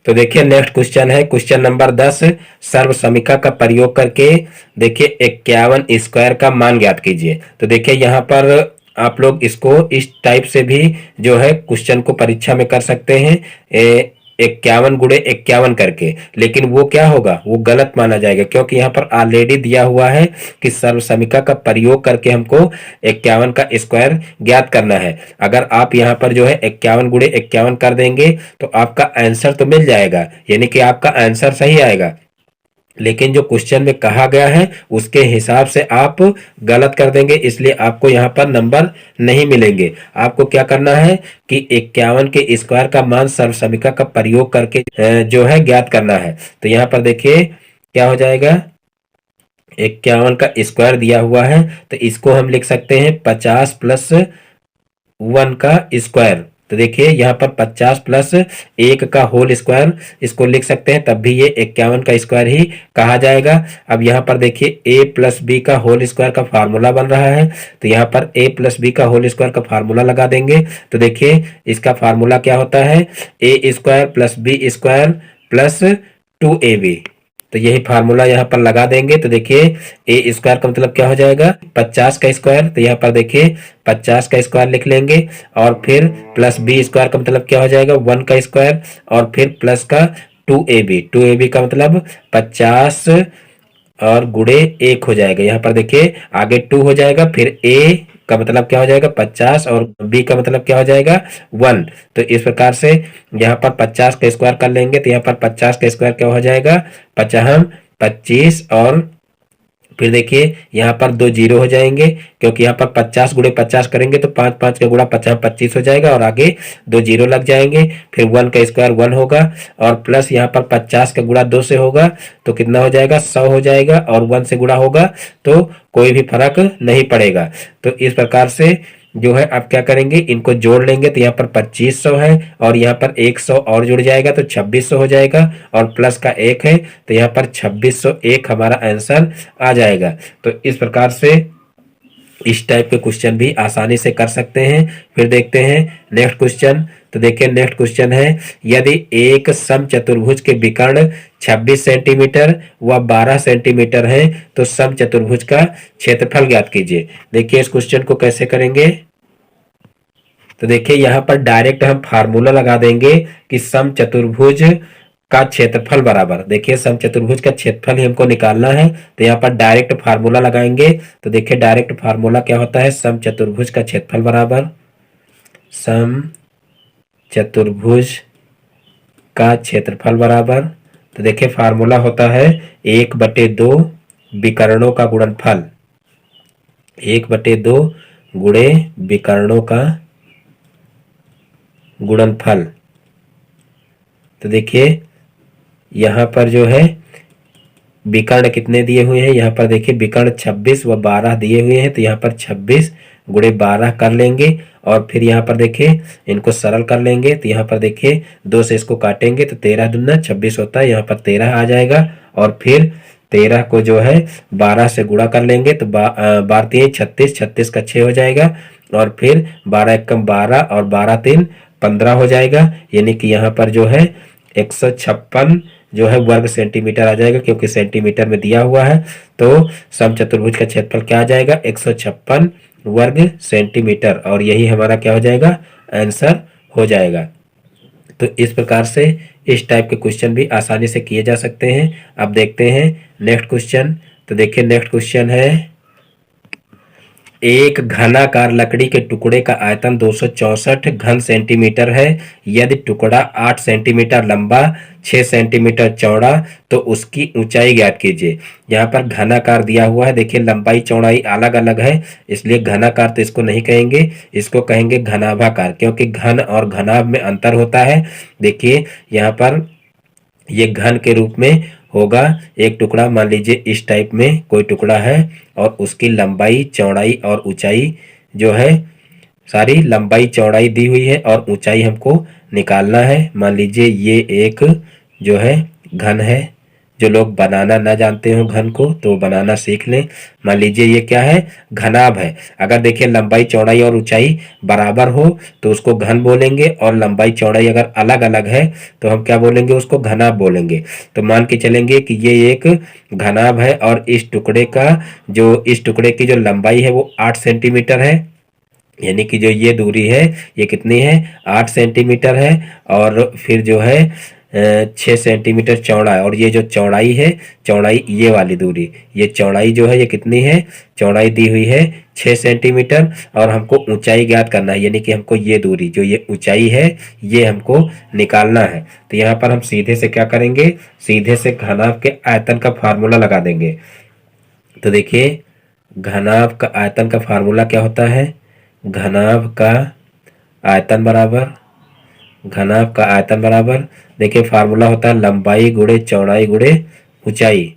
तो देखिए नेक्स्ट क्वेश्चन है क्वेश्चन नंबर 10, सर्व समीकरण का प्रयोग करके देखिए 51² का मान ज्ञात कीजिए। तो देखिए यहाँ पर आप लोग इसको इस टाइप से भी जो है क्वेश्चन को परीक्षा में कर सकते हैं, 51 गुणे 51 करके, लेकिन वो क्या होगा, वो गलत माना जाएगा, क्योंकि यहाँ पर ऑलरेडी दिया हुआ है कि सर्व समीकरण का प्रयोग करके हमको 51 का स्क्वायर ज्ञात करना है। अगर आप यहाँ पर जो है 51 गुणे 51 कर देंगे तो आपका आंसर तो मिल जाएगा, यानी कि आपका आंसर सही आएगा। लेकिन जो क्वेश्चन में कहा गया है उसके हिसाब से आप गलत कर देंगे, इसलिए आपको यहाँ पर नंबर नहीं मिलेंगे। आपको क्या करना है कि 51 के स्क्वायर का मान सर्व समीकरण का प्रयोग करके जो है ज्ञात करना है। तो यहाँ पर देखिए क्या हो जाएगा, 51 का स्क्वायर दिया हुआ है तो इसको हम लिख सकते हैं 50 प्लस 1 का स्क्वायर। तो देखिए यहाँ पर 50 प्लस 1 का होल स्क्वायर इसको लिख सकते हैं, तब भी ये 51 का स्क्वायर ही कहा जाएगा। अब यहाँ पर देखिए a प्लस बी का होल स्क्वायर का फार्मूला बन रहा है, तो यहाँ पर a प्लस बी का होल स्क्वायर का फार्मूला लगा देंगे। तो देखिए इसका फार्मूला क्या होता है, a square plus B square plus 2ab। तो यही फार्मूला यहाँ पर लगा देंगे। तो देखिए ए स्क्वायर का मतलब क्या हो जाएगा, 50 का स्क्वायर। तो यहाँ पर देखिए 50 का स्क्वायर लिख लेंगे और फिर प्लस बी स्क्वायर का मतलब क्या हो जाएगा, 1 का स्क्वायर और फिर प्लस का 2ab का मतलब 50 और गुणे 1 हो जाएगा। यहाँ पर देखिए आगे 2 हो जाएगा, फिर a का मतलब क्या हो जाएगा 50 और b का मतलब क्या हो जाएगा 1। तो इस प्रकार से यहाँ पर 50 का स्क्वायर कर लेंगे, तो यहाँ पर 50 का स्क्वायर क्या हो जाएगा 25 और फिर देखिए यहाँ पर 2 जीरो हो जाएंगे, क्योंकि यहाँ पर 50 गुणे 50 करेंगे तो 5 5 का गुणा 50 25 हो जाएगा और आगे 2 जीरो लग जाएंगे। फिर 1 का स्क्वायर 1 होगा और प्लस यहाँ पर 50 का गुणा 2 से होगा तो कितना हो जाएगा 100 हो जाएगा, और 1 से गुणा होगा तो कोई भी फर्क नहीं पड़ेगा। तो इस प्रकार से जो है आप क्या करेंगे, इनको जोड़ लेंगे। तो यहाँ पर 2500 है और यहाँ पर 100 और जुड़ जाएगा तो 2600 हो जाएगा, और प्लस का 1 है तो यहाँ पर 2601 हमारा आंसर आ जाएगा। तो इस प्रकार से इस टाइप के क्वेश्चन भी आसानी से कर सकते हैं। फिर देखते हैं नेक्स्ट क्वेश्चन। तो देखिए नेक्स्ट क्वेश्चन है, यदि एक समचतुर्भुज के विकर्ण 26 सेंटीमीटर व 12 सेंटीमीटर है तो समचतुर्भुज का क्षेत्रफल ज्ञात कीजिए। देखिए इस क्वेश्चन को कैसे करेंगे। तो देखिए यहाँ पर डायरेक्ट हम फार्मूला लगा देंगे कि समचतुर्भुज का क्षेत्रफल बराबर, देखिए समचतुर्भुज का क्षेत्रफल ही हमको निकालना है, तो यहाँ पर डायरेक्ट फार्मूला लगाएंगे। तो देखिए डायरेक्ट फार्मूला क्या होता है, समचतुर्भुज का क्षेत्रफल बराबर समचतुर्भुज का क्षेत्रफल बराबर। तो देखिए फार्मूला होता है 1/2 विकर्णों का गुणनफल, 1/2 गुणे विकर्णों का गुणनफल। तो देखिए यहाँ पर जो है विकर्ण कितने दिए हुए हैं, यहाँ पर देखिए विकर्ण 26 व 12 दिए हुए हैं, तो यहाँ पर 26 गुणे 12 कर लेंगे और फिर यहाँ पर देखिए इनको सरल कर लेंगे। तो यहाँ पर देखिए 2 से इसको काटेंगे तो 13 दूना 26 होता है, यहाँ पर 13 आ जाएगा और फिर 13 को जो है 12 से गुणा कर लेंगे तो 12 3 36, 36 का 6 हो जाएगा और फिर 12 एकम 12 और 12 3 15 हो जाएगा, यानी कि यहाँ पर जो है 156 जो है वर्ग सेंटीमीटर आ जाएगा, क्योंकि सेंटीमीटर में दिया हुआ है। तो समचतुर्भुज का क्षेत्रफल क्या आ जाएगा 156 वर्ग सेंटीमीटर, और यही हमारा क्या हो जाएगा आंसर हो जाएगा। तो इस प्रकार से इस टाइप के क्वेश्चन भी आसानी से किए जा सकते हैं। अब देखते हैं नेक्स्ट क्वेश्चन। तो देखिए नेक्स्ट क्वेश्चन है, एक घनाकार लकड़ी के टुकड़े का आयतन 264 घन सेंटीमीटर है। यदि टुकड़ा 8 सेंटीमीटर लंबा 6 सेंटीमीटर चौड़ा तो उसकी ऊंचाई ज्ञात कीजिए। यहाँ पर घनाकार दिया हुआ है, देखिए लंबाई चौड़ाई अलग अलग है, इसलिए घनाकार तो इसको नहीं कहेंगे, इसको कहेंगे घनाभाकार, क्योंकि घन और घनाभ में अंतर होता है। देखिए यहाँ पर ये घन के रूप में होगा। एक टुकड़ा मान लीजिए इस टाइप में कोई टुकड़ा है और उसकी लंबाई चौड़ाई और ऊंचाई जो है सारी लंबाई चौड़ाई दी हुई है और ऊंचाई हमको निकालना है। मान लीजिए ये एक जो है घन है, जो लोग बनाना ना जानते हो घन को तो बनाना सीख लें। मान लीजिए ये क्या है घनाभ है। अगर देखिए लंबाई चौड़ाई और ऊंचाई बराबर हो तो उसको घन बोलेंगे, और लंबाई चौड़ाई अगर अलग अलग है तो हम क्या बोलेंगे उसको घनाभ बोलेंगे। तो मान के चलेंगे कि ये एक घनाभ है और इस टुकड़े की जो लंबाई है वो 8 सेंटीमीटर है, यानी कि जो ये दूरी है ये कितनी है 8 सेंटीमीटर है, और फिर जो है 6 सेंटीमीटर चौड़ा है, और ये जो चौड़ाई है, चौड़ाई ये वाली दूरी, ये चौड़ाई जो है ये कितनी है, चौड़ाई दी हुई है 6 सेंटीमीटर, और हमको ऊंचाई ज्ञात करना है, यानी कि हमको ये दूरी जो ये ऊंचाई है ये हमको निकालना है। तो यहाँ पर हम सीधे से क्या करेंगे, सीधे से घनाभ के आयतन का फार्मूला लगा देंगे। तो देखिए घनाभ का आयतन का फार्मूला क्या होता है, घनाभ का आयतन बराबर, घनाभ का आयतन बराबर, देखिए फार्मूला होता है लंबाई गुणे चौड़ाई गुणे ऊंचाई,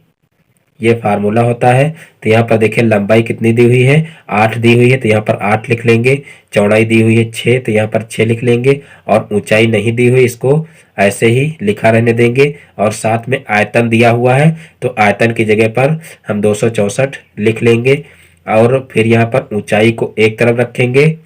ये फार्मूला होता है। तो यहाँ पर देखिए लंबाई कितनी दी हुई है, 8 दी हुई है, तो यहाँ पर 8 लिख लेंगे। चौड़ाई दी हुई है 6, तो यहाँ पर 6 लिख लेंगे। और ऊंचाई नहीं दी हुई, इसको ऐसे ही लिखा रहने देंगे। और साथ में आयतन दिया हुआ है, तो आयतन की जगह पर हम 264 लिख लेंगे। और फिर यहाँ पर ऊंचाई को एक तरफ रखेंगे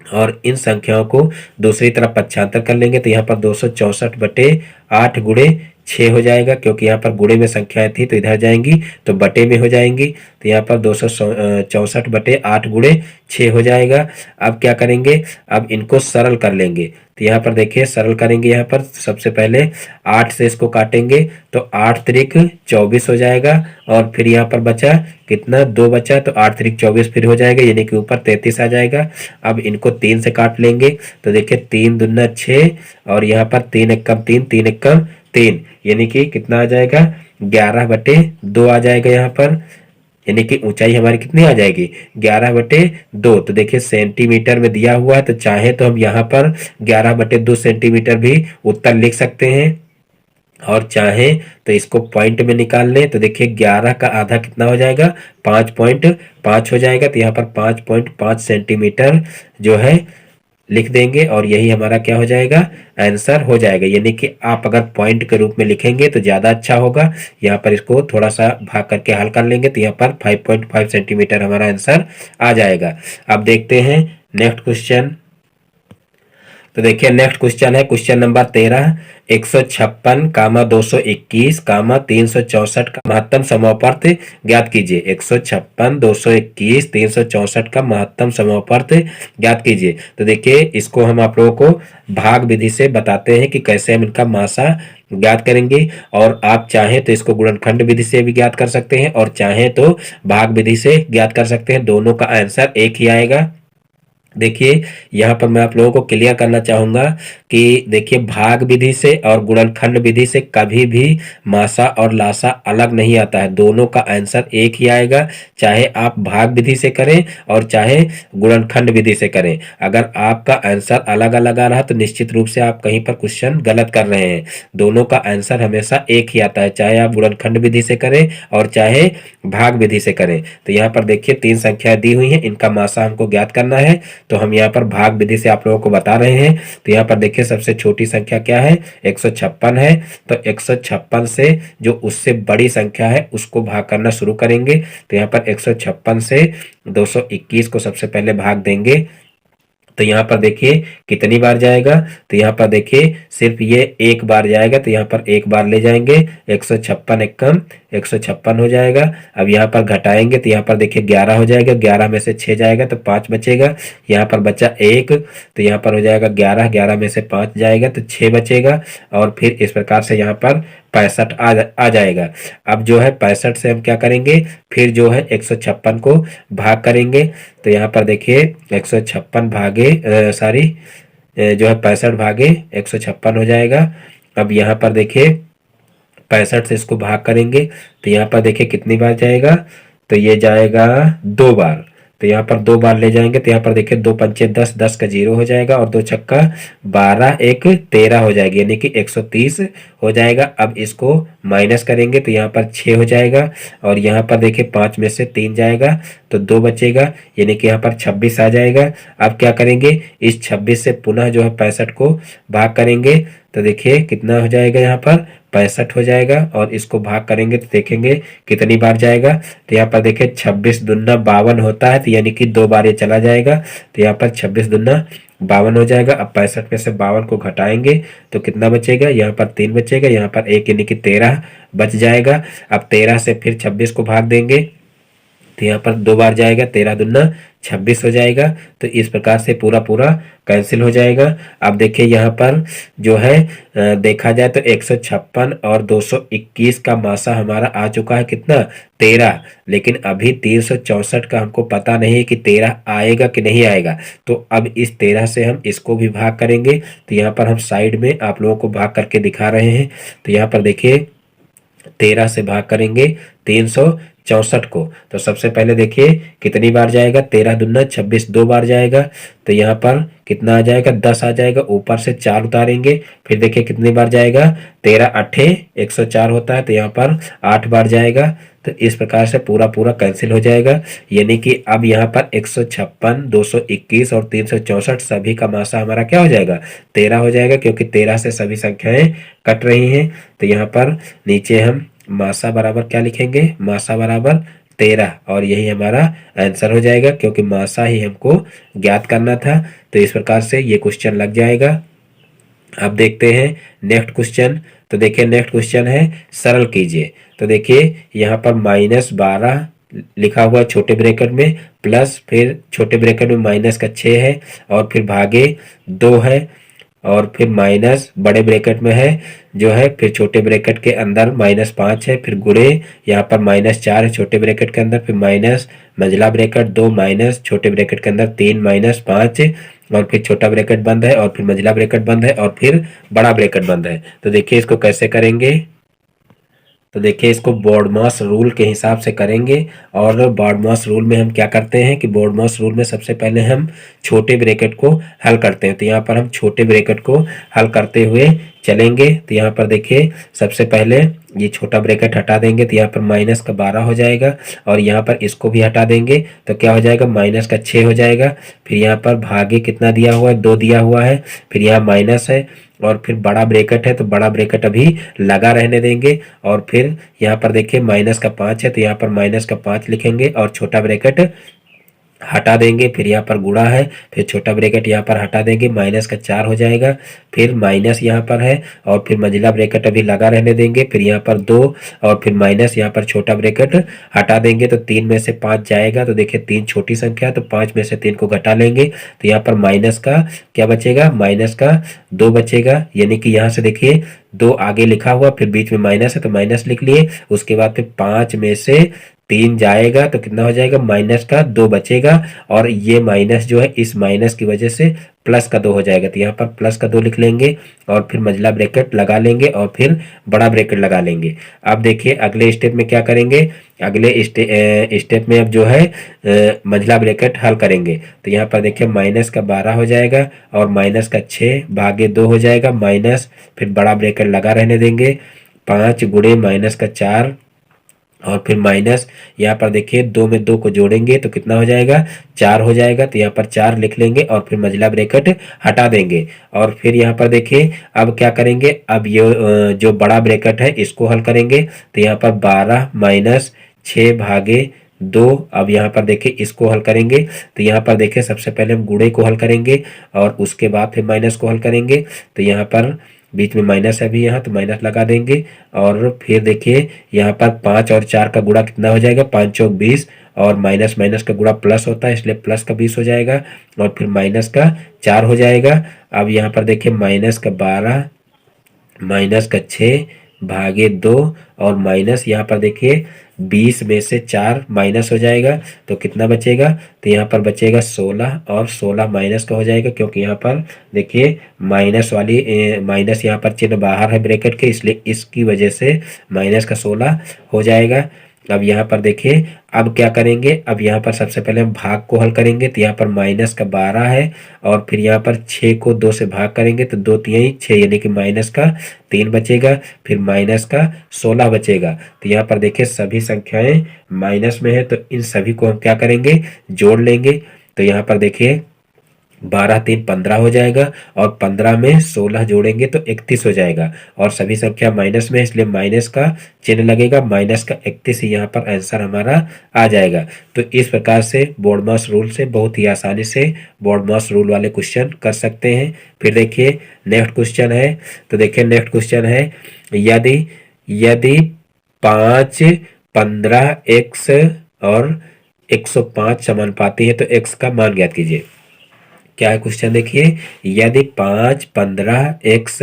और इन संख्याओं को दूसरी तरफ पक्षांतर कर लेंगे। तो यहाँ पर 264/8 गुणे 6 हो जाएगा, क्योंकि यहाँ पर गुणे में संख्याएं थी तो इधर जाएंगी तो बटे में हो जाएंगी। तो यहाँ पर 264/8 गुणे 6 हो जाएगा। अब क्या करेंगे, अब इनको सरल कर लेंगे। तो यहाँ पर देखिए सरल करेंगे, यहाँ पर सबसे पहले 8 से इसको काटेंगे तो 8 त्रिक 24 हो जाएगा। और फिर यहाँ पर बचा कितना, 2 बचा, तो 8 त्रिक 24 फिर हो जाएगा, यानी कि ऊपर 33 आ जाएगा। अब इनको 3 से काट लेंगे, तो देखिए 3 दूना 6, और यहाँ पर 3 एकम 3, 3 एकम 3, यानी कि कितना आ जाएगा, 11/2 आ जाएगा यहाँ पर। यानी कि ऊंचाई हमारी कितनी आ जाएगी, 11/2। तो देखिए सेंटीमीटर में दिया हुआ है, तो चाहे तो हम यहाँ पर 11/2 सेंटीमीटर भी उत्तर लिख सकते हैं, और चाहे तो इसको पॉइंट में निकाल लें। तो देखिए 11 का आधा कितना हो जाएगा, 5.5 हो जाएगा। तो यहाँ पर 5.5 सेंटीमीटर जो है लिख देंगे, और यही हमारा क्या हो जाएगा, आंसर हो जाएगा। यानी कि आप अगर पॉइंट के रूप में लिखेंगे तो ज़्यादा अच्छा होगा। यहाँ पर इसको थोड़ा सा भाग करके हल कर लेंगे, तो यहाँ पर 5.5 सेंटीमीटर हमारा आंसर आ जाएगा। अब देखते हैं नेक्स्ट क्वेश्चन। तो देखिए नेक्स्ट क्वेश्चन है क्वेश्चन नंबर 13, 156, 221, 364 का महत्तम समापर्त ज्ञात कीजिए। 156, 221, 364 का महत्तम समापर्त ज्ञात कीजिए। तो देखिए इसको हम आप लोगों को भाग विधि से बताते हैं कि कैसे हम इनका मासा ज्ञात करेंगे। और आप चाहें तो इसको गुणनखंड विधि से भी ज्ञात कर सकते हैं, और चाहें तो भाग विधि से ज्ञात कर सकते हैं। दोनों का आंसर एक ही आएगा। देखिए यहाँ पर मैं आप लोगों को क्लियर करना चाहूंगा कि देखिए भाग विधि से और गुणनखंड विधि से कभी भी मासा और लासा अलग नहीं आता है, दोनों का आंसर एक ही आएगा, चाहे आप भाग विधि से करें और चाहे गुणनखंड विधि से करें। अगर आपका आंसर अलग अलग आ रहा तो निश्चित रूप से आप कहीं पर क्वेश्चन गलत कर रहे हैं। दोनों का आंसर हमेशा एक ही आता है, चाहे आप गुणनखंड विधि से करें और चाहे भाग विधि से करें। तो यहाँ पर देखिए 3 संख्याएं दी हुई हैं, इनका मासा हमको ज्ञात करना है, तो हम यहाँ पर भाग विधि से आप लोगों को बता रहे हैं। तो यहाँ पर देखिए सबसे छोटी संख्या क्या है, 156 है। तो 156 से जो उससे बड़ी संख्या है उसको भाग करना शुरू करेंगे। तो यहाँ पर 156 से 221 को सबसे पहले भाग देंगे। तो यहाँ पर देखिए कितनी बार जाएगा, तो यहाँ पर देखिए सिर्फ ये एक बार जाएगा, तो यहाँ पर एक बार ले जाएंगे। 156 एकम 156 हो जाएगा। अब यहाँ पर घटाएंगे तो यहाँ पर देखिए 11 हो जाएगा, 11 में से 6 जाएगा तो 5 बचेगा। यहाँ पर बचा 1, तो यहाँ पर हो जाएगा 11, 11 में से 5 जाएगा तो 6 बचेगा। और फिर इस प्रकार से यहाँ पर 65 आ जाएगा। अब जो है 65 से हम क्या करेंगे, फिर जो है 156 को भाग करेंगे। तो यहाँ पर देखिए 156 भागे जो है 65 भागे 156 हो जाएगा। अब यहाँ पर देखिए 65 से इसको भाग करेंगे, तो यहाँ पर देखिए कितनी बार जाएगा, तो ये जाएगा 2 बार। तो यहाँ पर 2 बार ले जाएंगे, तो यहाँ पर देखिए 2 पंचे 10, 10 का 0 हो जाएगा, और 2 छक्का 12, 1 13 हो जाएगी, यानी कि 130 हो जाएगा। अब इसको माइनस करेंगे तो यहाँ पर 6 हो जाएगा, और यहाँ पर देखिए 5 में से 3 जाएगा तो 2 बचेगा, यानी कि यहाँ पर 26 आ जाएगा। अब क्या करेंगे, इस 26 से पुनः जो है 65 को भाग करेंगे, तो देखिए कितना हो जाएगा, यहाँ पर 65 हो जाएगा। और इसको भाग करेंगे तो देखेंगे कितनी बार जाएगा, तो यहाँ पर देखिए 26 दूना 52 होता है, तो यानी कि 2 बार ये चला जाएगा। तो यहाँ पर 26 दूना 52 हो जाएगा। अब 65 में से 52 को घटाएंगे तो कितना बचेगा, यहाँ पर 3 बचेगा, यहाँ पर 1 यानी कि 13 बच जाएगा। अब 13 से फिर 26 को भाग देंगे, तो यहाँ पर 2 बार जाएगा, 13 दूना 26 हो जाएगा। तो इस प्रकार से पूरा पूरा कैंसिल हो जाएगा। अब देखिए यहाँ पर जो है देखा जाए तो 156 और 221 का मासा हमारा आ चुका है कितना, 13। लेकिन अभी 364 का हमको पता नहीं है कि 13 आएगा कि नहीं आएगा। तो अब इस 13 से हम इसको भी भाग करेंगे। तो यहाँ पर हम साइड में आप लोगों को भाग करके दिखा रहे हैं। तो यहाँ पर देखिए 13 से भाग करेंगे 364 को। तो सबसे पहले देखिए कितनी बार जाएगा, 13 दूना 26 2 बार जाएगा। तो यहाँ पर कितना आ जाएगा, 10 आ जाएगा। ऊपर से 4 उतारेंगे, फिर देखिए कितनी बार जाएगा, 13 अट्ठे 104 होता है। तो यहाँ पर 8 बार जाएगा। तो इस प्रकार से पूरा पूरा कैंसिल हो जाएगा। यानी कि अब यहाँ पर 156, 221 और 364 सभी का मासा हमारा क्या हो जाएगा, 13 हो जाएगा, क्योंकि 13 से सभी संख्याएं कट रही हैं। तो यहाँ पर नीचे हम मासा बराबर क्या लिखेंगे, मासा बराबर 13, और यही हमारा आंसर हो जाएगा, क्योंकि मासा ही हमको ज्ञात करना था। तो इस प्रकार से ये क्वेश्चन लग जाएगा। अब देखते हैं नेक्स्ट क्वेश्चन। तो देखिए नेक्स्ट क्वेश्चन है सरल कीजिए। तो देखिए यहाँ पर -12 लिखा हुआ छोटे ब्रैकेट में, प्लस फिर छोटे ब्रैकेट में माइनस का 6 है, और फिर भागे 2 है, और फिर माइनस बड़े ब्रैकेट में है जो है, फिर छोटे ब्रैकेट के अंदर -5 है, फिर गुणे यहाँ पर -4 है छोटे ब्रैकेट के अंदर, फिर माइनस मंझला ब्रैकेट 2 माइनस छोटे ब्रैकेट के अंदर 3 -5, और फिर छोटा ब्रैकेट बंद है, और फिर मंझला ब्रैकेट बंद है, और फिर बड़ा ब्रैकेट बंद है। तो देखिए इसको कैसे करेंगे। तो देखिए इसको बॉडमास रूल के हिसाब से करेंगे। और बॉडमास रूल में हम क्या करते हैं कि बॉडमास रूल में सबसे पहले हम छोटे ब्रैकेट को हल करते हैं। तो यहाँ पर हम छोटे ब्रैकेट को हल करते हुए चलेंगे। तो यहाँ पर देखिए सबसे पहले ये छोटा ब्रैकेट हटा देंगे, तो यहाँ पर माइनस का 12 हो जाएगा, और यहाँ पर इसको भी हटा देंगे तो क्या हो जाएगा, माइनस का 6 हो जाएगा। फिर यहाँ पर भागे कितना दिया हुआ है, 2 दिया हुआ है, फिर यहाँ माइनस है, और फिर बड़ा ब्रैकेट है तो बड़ा ब्रैकेट अभी लगा रहने देंगे, और फिर यहाँ पर देखिए माइनस का 5 है तो यहाँ पर माइनस का 5 लिखेंगे, और छोटा ब्रैकेट हटा देंगे। फिर यहाँ पर गुणा है, फिर छोटा ब्रैकेट यहाँ पर हटा देंगे, माइनस का 4 हो जाएगा, फिर माइनस यहाँ पर है, और फिर मंझला ब्रैकेट अभी लगा रहने देंगे, फिर यहाँ पर 2, और फिर माइनस यहाँ पर छोटा ब्रैकेट हटा देंगे। तो 3 में से 5 जाएगा, तो देखिए 3 छोटी संख्या है, तो 5 में से 3 को घटा लेंगे। तो यहाँ पर माइनस का क्या बचेगा, माइनस का 2 बचेगा। यानी कि यहाँ से देखिए 2 आगे लिखा हुआ, फिर बीच में माइनस है तो माइनस लिख लिए। उसके बाद फिर 5 में से 3 जाएगा तो कितना हो जाएगा, माइनस का 2 बचेगा, और ये माइनस जो है इस माइनस की वजह से प्लस का 2 हो जाएगा। तो यहाँ पर प्लस का 2 लिख लेंगे, और फिर मंझला ब्रैकेट लगा लेंगे, और फिर बड़ा ब्रैकेट लगा लेंगे। अब देखिए अगले स्टेप में क्या करेंगे, अगले स्टेप में अब जो है मंझला ब्रैकेट हल करेंगे। तो यहाँ पर देखिए माइनस का 12 हो जाएगा, और माइनस का 6 भागे 2 हो जाएगा, माइनस फिर बड़ा ब्रैकेट लगा रहने देंगे, 5 गुणे माइनस का 4, और फिर माइनस यहाँ पर देखिए 2 में 2 को जोड़ेंगे तो कितना हो जाएगा, 4 हो जाएगा। तो यहाँ पर 4 लिख लेंगे, और फिर मंझला ब्रैकेट हटा देंगे। और फिर यहाँ पर देखिए अब क्या करेंगे, अब ये जो बड़ा ब्रैकेट है इसको हल करेंगे। तो यहाँ पर 12 माइनस 6 भागे 2, अब यहाँ पर देखिए इसको हल करेंगे। तो यहाँ पर देखिए सबसे पहले हम गुणे को हल करेंगे, और उसके बाद फिर माइनस को हल करेंगे। तो यहाँ पर बीच में माइनस है अभी यहाँ, तो माइनस लगा देंगे, और फिर देखिए यहाँ पर 5 और 4 का गुणा कितना हो जाएगा, 5 चौक 20, और माइनस माइनस का गुणा प्लस होता है इसलिए प्लस का 20 हो जाएगा, और फिर माइनस का 4 हो जाएगा। अब यहाँ पर देखिए माइनस का 12 माइनस का 6 भागे 2, और माइनस यहाँ पर देखिए 20 में से 4 माइनस हो जाएगा तो कितना बचेगा, तो यहाँ पर बचेगा 16, और 16 माइनस का हो जाएगा, क्योंकि यहाँ पर देखिए माइनस वाली माइनस यहाँ पर चिन्ह बाहर है ब्रैकेट के, इसलिए इसकी वजह से माइनस का 16 हो जाएगा। अब यहाँ पर देखिए अब क्या करेंगे, अब यहाँ पर सबसे पहले हम भाग को हल करेंगे। तो यहाँ पर माइनस का 12 है, और फिर यहाँ पर 6 को 2 से भाग करेंगे तो 2 तिहाई 6, यानी कि माइनस का 3 बचेगा, फिर माइनस का 16 बचेगा। तो यहाँ पर देखिए सभी संख्याएं माइनस में है, तो इन सभी को हम क्या करेंगे, जोड़ लेंगे। तो यहाँ पर देखिए 12 3 15 हो जाएगा, और 15 में 16 जोड़ेंगे तो 31 हो जाएगा, और सभी संख्या माइनस में है इसलिए माइनस का चिन्ह लगेगा, माइनस का 31 ही यहाँ पर आंसर हमारा आ जाएगा। तो इस प्रकार से बॉडमास रूल से बहुत ही आसानी से बॉडमास रूल वाले क्वेश्चन कर सकते हैं। फिर देखिए नेक्स्ट क्वेश्चन है। तो देखिए नेक्स्ट क्वेश्चन है, यदि यदि 5 15 x और 105 समानुपाती है तो x का मान ज्ञात कीजिए। क्या है क्वेश्चन देखिए, यदि 5, 15, x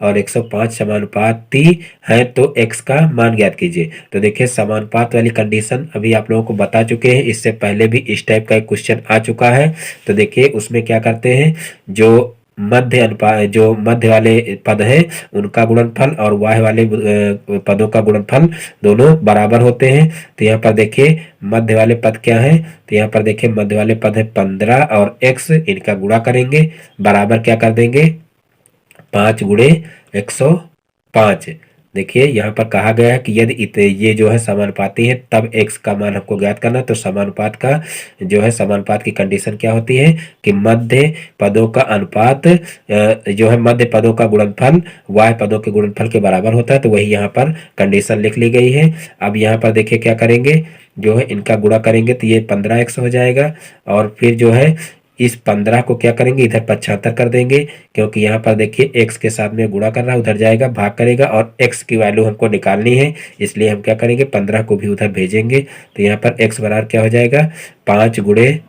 और 105 समानुपाती है तो x का मान ज्ञात कीजिए। तो देखिए समानुपात वाली कंडीशन अभी आप लोगों को बता चुके हैं, इससे पहले भी इस टाइप का एक क्वेश्चन आ चुका है। तो देखिए उसमें क्या करते हैं, जो मध्य अनुपात, जो मध्य वाले पद हैं उनका गुणनफल और वाह्य वाले पदों का गुणनफल दोनों बराबर होते हैं। तो यहाँ पर देखिए मध्य वाले पद क्या है, तो यहाँ पर देखिए मध्य वाले पद है 15 और x, इनका गुणा करेंगे, बराबर क्या कर देंगे 5 गुणे 105। देखिए यहाँ पर कहा गया है कि यदि ये जो है समानुपाती है तब x का मान हमको ज्ञात करना है। तो समानुपात का जो है, समानुपात की कंडीशन क्या होती है कि मध्य पदों का अनुपात जो है मध्य पदों का गुणनफल वाह्य पदों के गुणनफल के बराबर होता है। तो वही यहाँ पर कंडीशन लिख ली गई है। अब यहाँ पर देखिए क्या करेंगे, जो है इनका गुणा करेंगे तो ये 15x हो जाएगा, और फिर जो है इस 15 को क्या करेंगे इधर 75 कर देंगे, क्योंकि यहाँ पर देखिए x के साथ में गुणा कर रहा है, उधर जाएगा भाग करेगा और x की वैल्यू हमको निकालनी है, इसलिए हम क्या करेंगे 15 को भी उधर भेजेंगे। तो यहाँ पर x बराबर क्या हो जाएगा 5 गुणे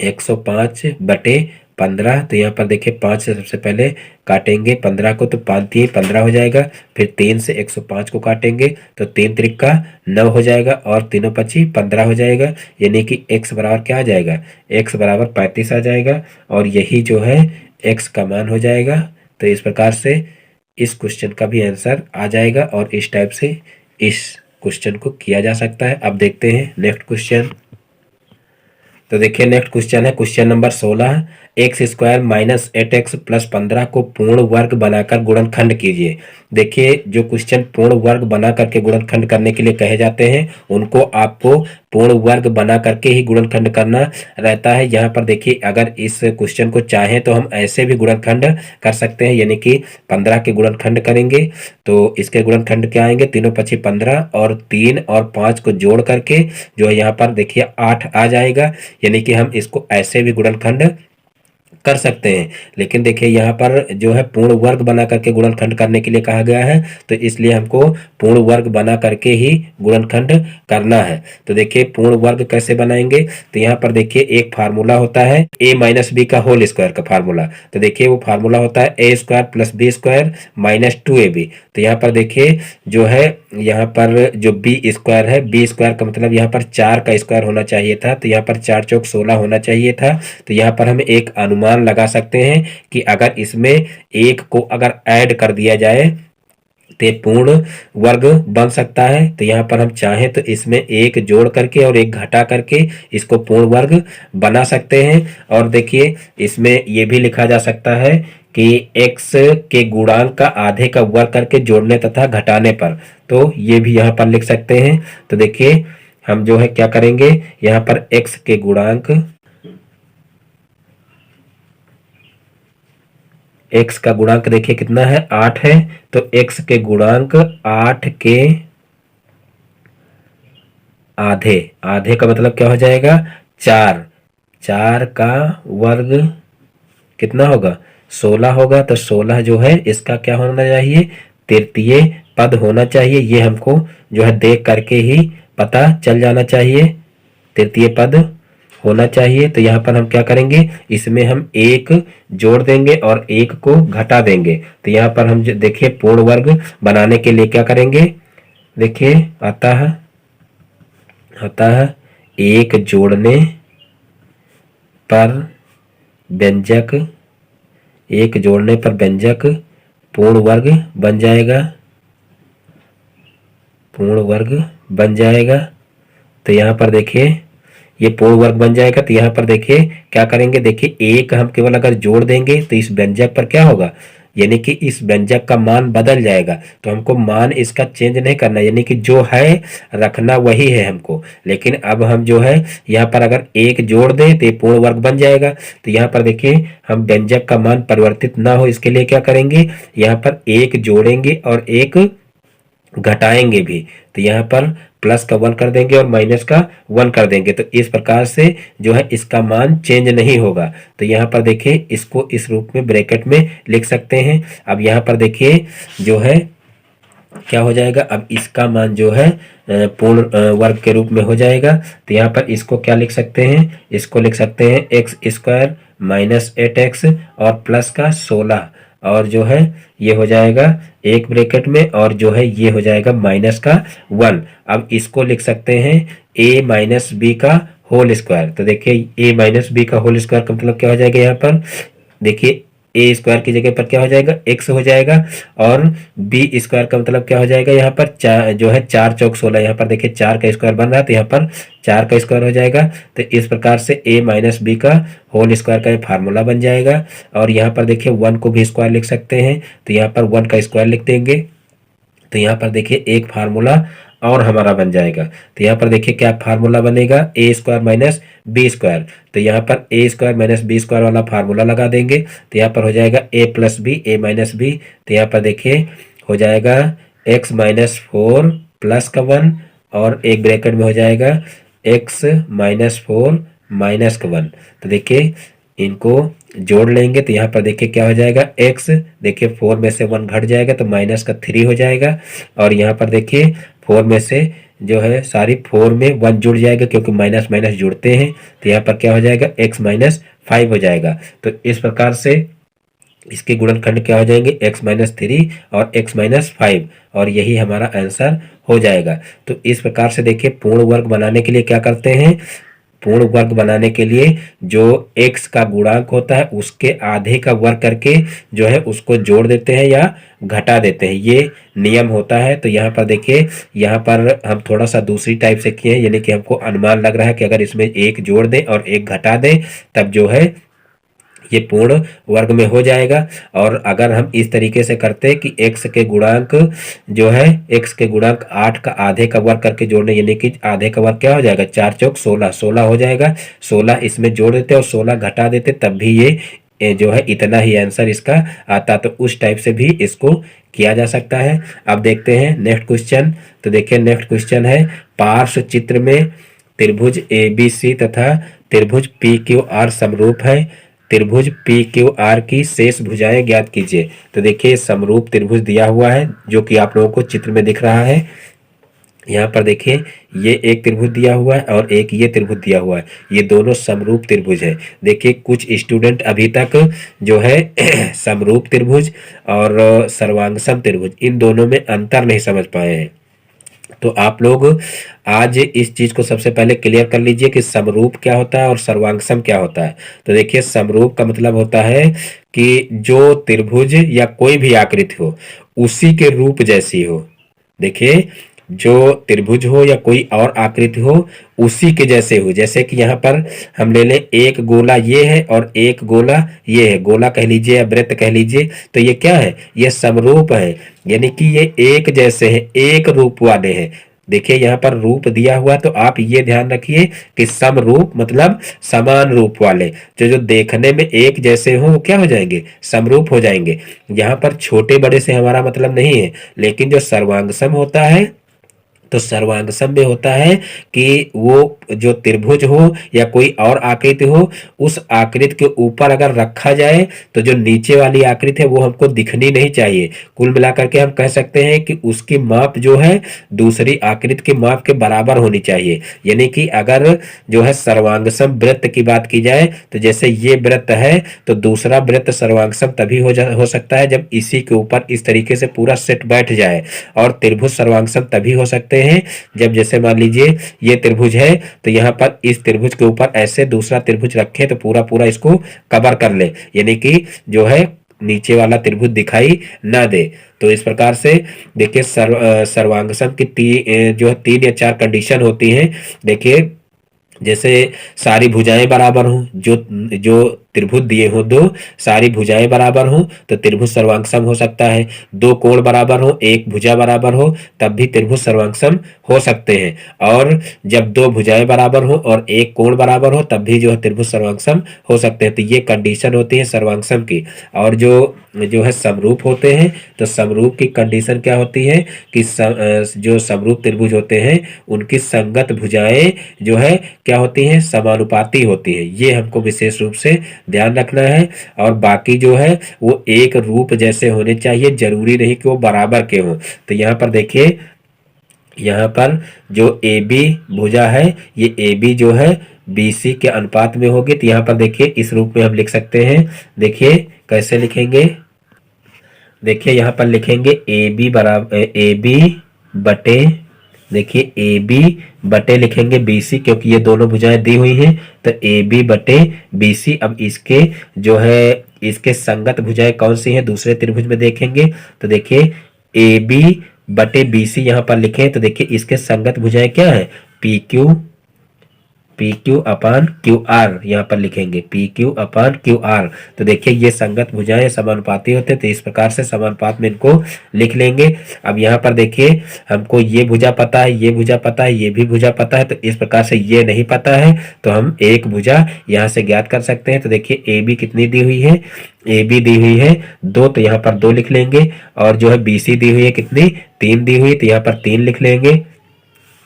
105 बटे 15। तो यहाँ पर देखिए 5 से सबसे पहले काटेंगे 15 को, तो 5 3 15 हो जाएगा, फिर 3 से 105 को काटेंगे तो 3 त्रिका 9 हो जाएगा और तीनों पची 15 हो जाएगा, यानी कि x बराबर क्या आ जाएगा, x बराबर 35 आ जाएगा, और यही जो है x का मान हो जाएगा। तो इस प्रकार से इस क्वेश्चन का भी आंसर आ जाएगा और इस टाइप से इस क्वेश्चन को किया जा सकता है। अब देखते हैं नेक्स्ट क्वेश्चन। तो देखिए नेक्स्ट क्वेश्चन है question number 16, x square minus 8x plus 15 को पूर्ण वर्ग बनाकर गुणनखंड कीजिए। देखिए जो क्वेश्चन पूर्ण वर्ग बना करके गुणनखंड करने के लिए कहे जाते हैं उनको आपको पूर्ण वर्ग बना करके ही गुणनखंड करना रहता है। यहाँ पर देखिए अगर इस क्वेश्चन को चाहें तो हम ऐसे भी गुणनखंड कर सकते हैं, यानी कि 15 के गुणनखंड करेंगे तो इसके गुणनखंड क्या आएंगे, तीनों पची 15 और 3 और 5 को जोड़ करके जो है यहाँ पर देखिए 8 आ जाएगा, यानी कि हम इसको ऐसे भी गुणनखंड कर सकते हैं। लेकिन देखिए यहाँ पर जो है पूर्ण वर्ग बना करके गुणनखंड करने के लिए कहा गया है, तो इसलिए हमको पूर्ण वर्ग बना करके ही गुणनखंड करना है। तो देखिए पूर्ण वर्ग कैसे बनाएंगे, तो यहाँ पर देखिए एक फार्मूला होता है a माइनस बी का होल स्क्वायर का फार्मूला। तो देखिए वो फार्मूला होता है a square plus B square minus 2ab। तो यहाँ पर देखिए जो है यहाँ पर जो बी स्क्वायर है, बी स्क्वायर का मतलब यहाँ पर 4 का स्क्वायर होना चाहिए था, तो यहाँ पर 4 चौक 16 होना चाहिए था। तो यहाँ पर हम एक अनुमान लगा सकते हैं कि अगर इसमें एक को अगर ऐड कर दिया जाए तो पूर्ण वर्ग बन सकता है। तो यहाँ पर हम चाहें तो इसमें एक जोड़ करके और एक घटा करके इसको पूर्ण वर्ग बना सकते हैं। और देखिए इसमें ये भी लिखा जा सकता है कि x के गुणांक का आधे का वर्ग करके जोड़ने तथा घटाने पर, तो ये भी यहाँ पर लिख सकते हैं। तो देखिए हम जो है क्या करेंगे, यहाँ पर x के गुणांक, x का गुणांक देखिए कितना है 8 है, तो x के गुणांक 8 के आधे, आधे का मतलब क्या हो जाएगा 4, 4 का वर्ग कितना होगा 16 होगा। तो 16 जो है इसका क्या होना चाहिए, तृतीय पद होना चाहिए। ये हमको जो है देख करके ही पता चल जाना चाहिए, तृतीय पद होना चाहिए। तो यहाँ पर हम क्या करेंगे, इसमें हम एक जोड़ देंगे और एक को घटा देंगे। तो यहाँ पर हम देखिए पूर्ण वर्ग बनाने के लिए क्या करेंगे, देखिए आता है एक जोड़ने पर व्यंजक, एक जोड़ने पर व्यंजक पूर्ण वर्ग बन जाएगा, पूर्ण वर्ग बन जाएगा। तो यहाँ पर देखिए ये पूर्ण वर्ग बन जाएगा। तो यहाँ पर देखिए क्या करेंगे, देखिए एक हम केवल अगर जोड़ देंगे तो इस व्यंजक पर क्या होगा, यानी कि इस व्यंजक का मान बदल जाएगा। तो हमको मान इसका चेंज नहीं करना, यानी कि जो है रखना वही है हमको। लेकिन अब हम जो है यहाँ पर अगर एक जोड़ दें तो ये पूर्ण वर्ग बन जाएगा। तो यहाँ पर देखिए हम व्यंजक का मान परिवर्तित ना हो इसके लिए क्या करेंगे, यहाँ पर एक जोड़ेंगे और एक घटाएंगे भी। तो यहाँ पर प्लस का 1 कर देंगे और माइनस का 1 कर देंगे। तो इस प्रकार से जो है इसका मान चेंज नहीं होगा। तो यहाँ पर देखिए इसको इस रूप में ब्रैकेट में लिख सकते हैं। अब यहाँ पर देखिए जो है क्या हो जाएगा, अब इसका मान जो है पूर्ण वर्ग के रूप में हो जाएगा। तो यहाँ पर इसको क्या लिख सकते हैं, इसको लिख सकते हैं एक्स स्क्वायर माइनस 8x और प्लस का 16, और जो है ये हो जाएगा एक ब्रैकेट में, और जो है ये हो जाएगा माइनस का 1। अब इसको लिख सकते हैं a माइनस बी का होल स्क्वायर। तो देखिए a माइनस बी का होल स्क्वायर का मतलब क्या हो जाएगा, यहाँ पर देखिए ए स्क्वायर की जगह पर क्या हो जाएगा, एक्स हो जाएगा, और बी स्क्वायर का मतलब क्या हो जाएगा, यहाँ पर चार जो है 4 चौक 16, यहाँ पर देखिए 4 का स्क्वायर बन रहा है तो यहाँ पर 4 का स्क्वायर हो जाएगा। तो इस प्रकार से ए माइनस बी का होल स्क्वायर का ये फार्मूला बन जाएगा। और यहाँ पर देखिए 1 को भी स्क्वायर लिख सकते हैं, तो यहाँ पर 1 का स्क्वायर लिख देंगे। तो यहाँ पर देखिए एक फार्मूला और हमारा बन जाएगा। तो यहाँ पर देखिए क्या फार्मूला बनेगा, ए स्क्वायर माइनस बी स्क्वायर। तो यहाँ पर ए स्क्वायर माइनस बी स्क्वायर वाला फार्मूला लगा देंगे, तो यहाँ पर हो जाएगा ए प्लस बी, ए माइनस बी। तो यहाँ पर देखिए हो जाएगा एक्स माइनस 4 प्लस का 1, और एक ब्रैकेट में हो जाएगा एक्स माइनस 4 माइनस का 1। तो देखिए इनको जोड़ लेंगे, तो यहाँ पर देखिए क्या हो जाएगा, x देखिए 4 में से 1 घट जाएगा तो माइनस का 3 हो जाएगा। और यहाँ पर देखिए 4 में से जो है सारी 4 में 1 जुड़ जाएगा, क्योंकि माइनस माइनस जुड़ते हैं। तो यहाँ पर क्या हो जाएगा, x माइनस 5 हो जाएगा। तो इस प्रकार से इसके गुणनखंड क्या हो जाएंगे, x माइनस 3 और x माइनस 5, और यही हमारा आंसर हो जाएगा। तो इस प्रकार से देखिए पूर्ण वर्ग बनाने के लिए क्या करते हैं, पूर्ण वर्ग बनाने के लिए जो x का गुणांक होता है उसके आधे का वर्ग करके जो है उसको जोड़ देते हैं या घटा देते हैं, ये नियम होता है। तो यहाँ पर देखिए, यहाँ पर हम थोड़ा सा दूसरी टाइप से किए हैं, यानी कि हमको अनुमान लग रहा है कि अगर इसमें एक जोड़ दें और एक घटा दें तब जो है ये पूर्ण वर्ग में हो जाएगा। और अगर हम इस तरीके से करते हैं कि x के गुणांक जो है, x के गुणांक 8 का आधे का वर्ग करके जोड़ने, यानी कि आधे का वर्ग क्या हो जाएगा, 4 चौक 16, 16 हो जाएगा। 16 इसमें जोड़ देते और 16 घटा देते, तब भी ये जो है इतना ही आंसर इसका आता। तो उस टाइप से भी इसको किया जा सकता है। अब देखते हैं नेक्स्ट क्वेश्चन। तो देखिए नेक्स्ट क्वेश्चन है, पार्श्व चित्र में त्रिभुज ABC तथा त्रिभुज PQR समरूप है, त्रिभुज PQR की शेष भुजाएं ज्ञात कीजिए। तो देखिए समरूप त्रिभुज दिया हुआ है जो कि आप लोगों को चित्र में दिख रहा है। यहाँ पर देखिए ये एक त्रिभुज दिया हुआ है और एक ये त्रिभुज दिया हुआ है, ये दोनों समरूप त्रिभुज है। देखिए कुछ स्टूडेंट अभी तक जो है समरूप त्रिभुज और सर्वांगसम त्रिभुज, इन दोनों में अंतर नहीं समझ पाए हैं। तो आप लोग आज इस चीज को सबसे पहले क्लियर कर लीजिए कि समरूप क्या होता है और सर्वांगसम क्या होता है। तो देखिए समरूप का मतलब होता है कि जो त्रिभुज या कोई भी आकृति हो उसी के रूप जैसी हो। देखिए जो त्रिभुज हो या कोई और आकृति हो उसी के जैसे हो, जैसे कि यहाँ पर हम ले लें एक गोला ये है और एक गोला ये है, गोला कह लीजिए या वृत्त कह लीजिए, तो ये क्या है, ये समरूप है, यानी कि ये एक जैसे है, एक रूप वाले हैं। देखिए यहाँ पर रूप दिया हुआ, तो आप ये ध्यान रखिए कि समरूप मतलब समान रूप वाले, जो देखने में एक जैसे हो वो क्या हो जाएंगे, समरूप हो जाएंगे। यहाँ पर छोटे बड़े से हमारा मतलब नहीं है, लेकिन जो सर्वांगसम होता है, तो सर्वांगसम में होता है कि वो जो त्रिभुज हो या कोई और आकृति हो, उस आकृति के ऊपर अगर रखा जाए तो जो नीचे वाली आकृति है वो हमको दिखनी नहीं चाहिए। कुल मिलाकर के हम कह सकते हैं कि उसकी माप जो है दूसरी आकृति के माप के बराबर होनी चाहिए। यानी कि अगर जो है सर्वांगसम वृत्त की बात की जाए, तो जैसे ये वृत्त है तो दूसरा वृत्त सर्वांगसम तभी हो सकता है जब इसी के ऊपर इस तरीके से पूरा सेट बैठ जाए, और त्रिभुज सर्वांगसम तभी हो सकते हैं जब जैसे मान लीजिए ये त्रिभुज है तो यहाँ पर इस त्रिभुज के ऊपर ऐसे दूसरा त्रिभुज रखे तो पूरा पूरा इसको कवर कर ले, यानी कि जो है नीचे वाला त्रिभुज दिखाई ना दे। तो इस प्रकार से देखिए सर्वांगसम की जो 3 या 4 कंडीशन होती हैं। देखिए जैसे सारी भुजाएं बराबर हों, जो त्रिभुज दिए हो दो, सारी भुजाएं बराबर हों तो त्रिभुज सर्वांगसम हो सकता है। दो कोण बराबर हो, एक भुजा बराबर हो, तब भी त्रिभुज सर्वांगसम हो सकते हैं। और जब दो भुजाएं बराबर हो और एक कोण बराबर हो तब भी जो है त्रिभुज सर्वांगसम हो सकते हैं। तो ये कंडीशन होती है सर्वांगसम की। और जो है समरूप होते हैं, तो समरूप की कंडीशन क्या होती है कि जो समरूप त्रिभुज होते हैं उनकी संगत भुजाएं जो है क्या होती हैं, समानुपाती होती है। ये हमको विशेष रूप से ध्यान रखना है। और बाकी जो है वो एक रूप जैसे होने चाहिए, जरूरी नहीं कि वो बराबर के हो। तो यहाँ पर देखिए, यहाँ पर जो ए बी भुजा है, ये ए बी जो है बी सी के अनुपात में होगी। तो यहाँ पर देखिए इस रूप में हम लिख सकते हैं। देखिए कैसे लिखेंगे, देखिए यहाँ पर लिखेंगे ए बी बराबर ए बी बटे, देखिए ए बी बटे लिखेंगे बी सी, क्योंकि ये दोनों भुजाएं दी हुई हैं। तो ए बी बटे बी सी। अब इसके जो है इसके संगत भुजाएं कौन सी हैं दूसरे त्रिभुज में देखेंगे। तो देखिए ए बी बटे बी सी यहाँ पर लिखें, तो देखिए इसके संगत भुजाएं क्या है, पी क्यू, पी क्यू अपान क्यू आर यहाँ पर लिखेंगे, पी क्यू अपान क्यू आर। तो देखिए ये संगत भुजाएं समानुपाती होते हैं, तो इस प्रकार से समानुपात में इनको लिख लेंगे। अब यहाँ पर देखिए हमको ये भुजा पता है, ये भुजा पता है, ये भी भुजा पता है। तो इस प्रकार से ये नहीं पता है तो हम एक भुजा यहाँ से ज्ञात कर सकते हैं। तो देखिए ए बी कितनी दी हुई है, ए बी दी हुई है 2, तो यहाँ पर 2 लिख लेंगे। और जो है बी सी दी हुई है कितनी, 3 दी हुई, तो यहाँ पर 3 लिख लेंगे।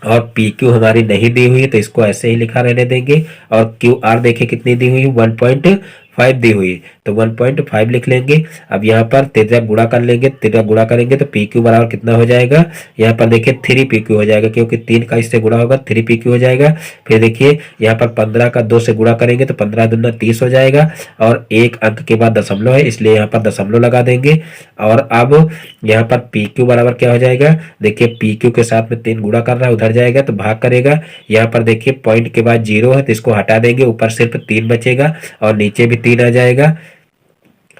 और पी क्यू हमारी नहीं दी हुई है तो इसको ऐसे ही लिखा रहने देंगे। और क्यू आर देखिए कितनी दी हुई है, 1.5 दी हुई है, तो 1.5 लिख लेंगे। अब यहाँ पर तिर्यक गुणा कर लेंगे, तिर्यक गुणा करेंगे तो पी क्यू बराबर कितना हो जाएगा, यहाँ पर देखिए 3 पी क्यू हो जाएगा, क्योंकि 3 का इससे गुणा होगा, 3 पी क्यू हो जाएगा। फिर देखिए यहाँ पर 15 का 2 से गुणा करेंगे तो 15 दूना 30 हो जाएगा। और एक अंक के बाद दशमलव है, इसलिए यहाँ पर दशमलव लगा देंगे। और अब यहाँ पर पी क्यू बराबर क्या हो जाएगा, देखिए पी क्यू के साथ में 3 गुणा कर रहा है, उधर जाएगा तो भाग करेगा। यहाँ पर देखिए पॉइंट के बाद 0 है तो इसको हटा देंगे, ऊपर सिर्फ 3 बचेगा और नीचे भी 3 आ जाएगा।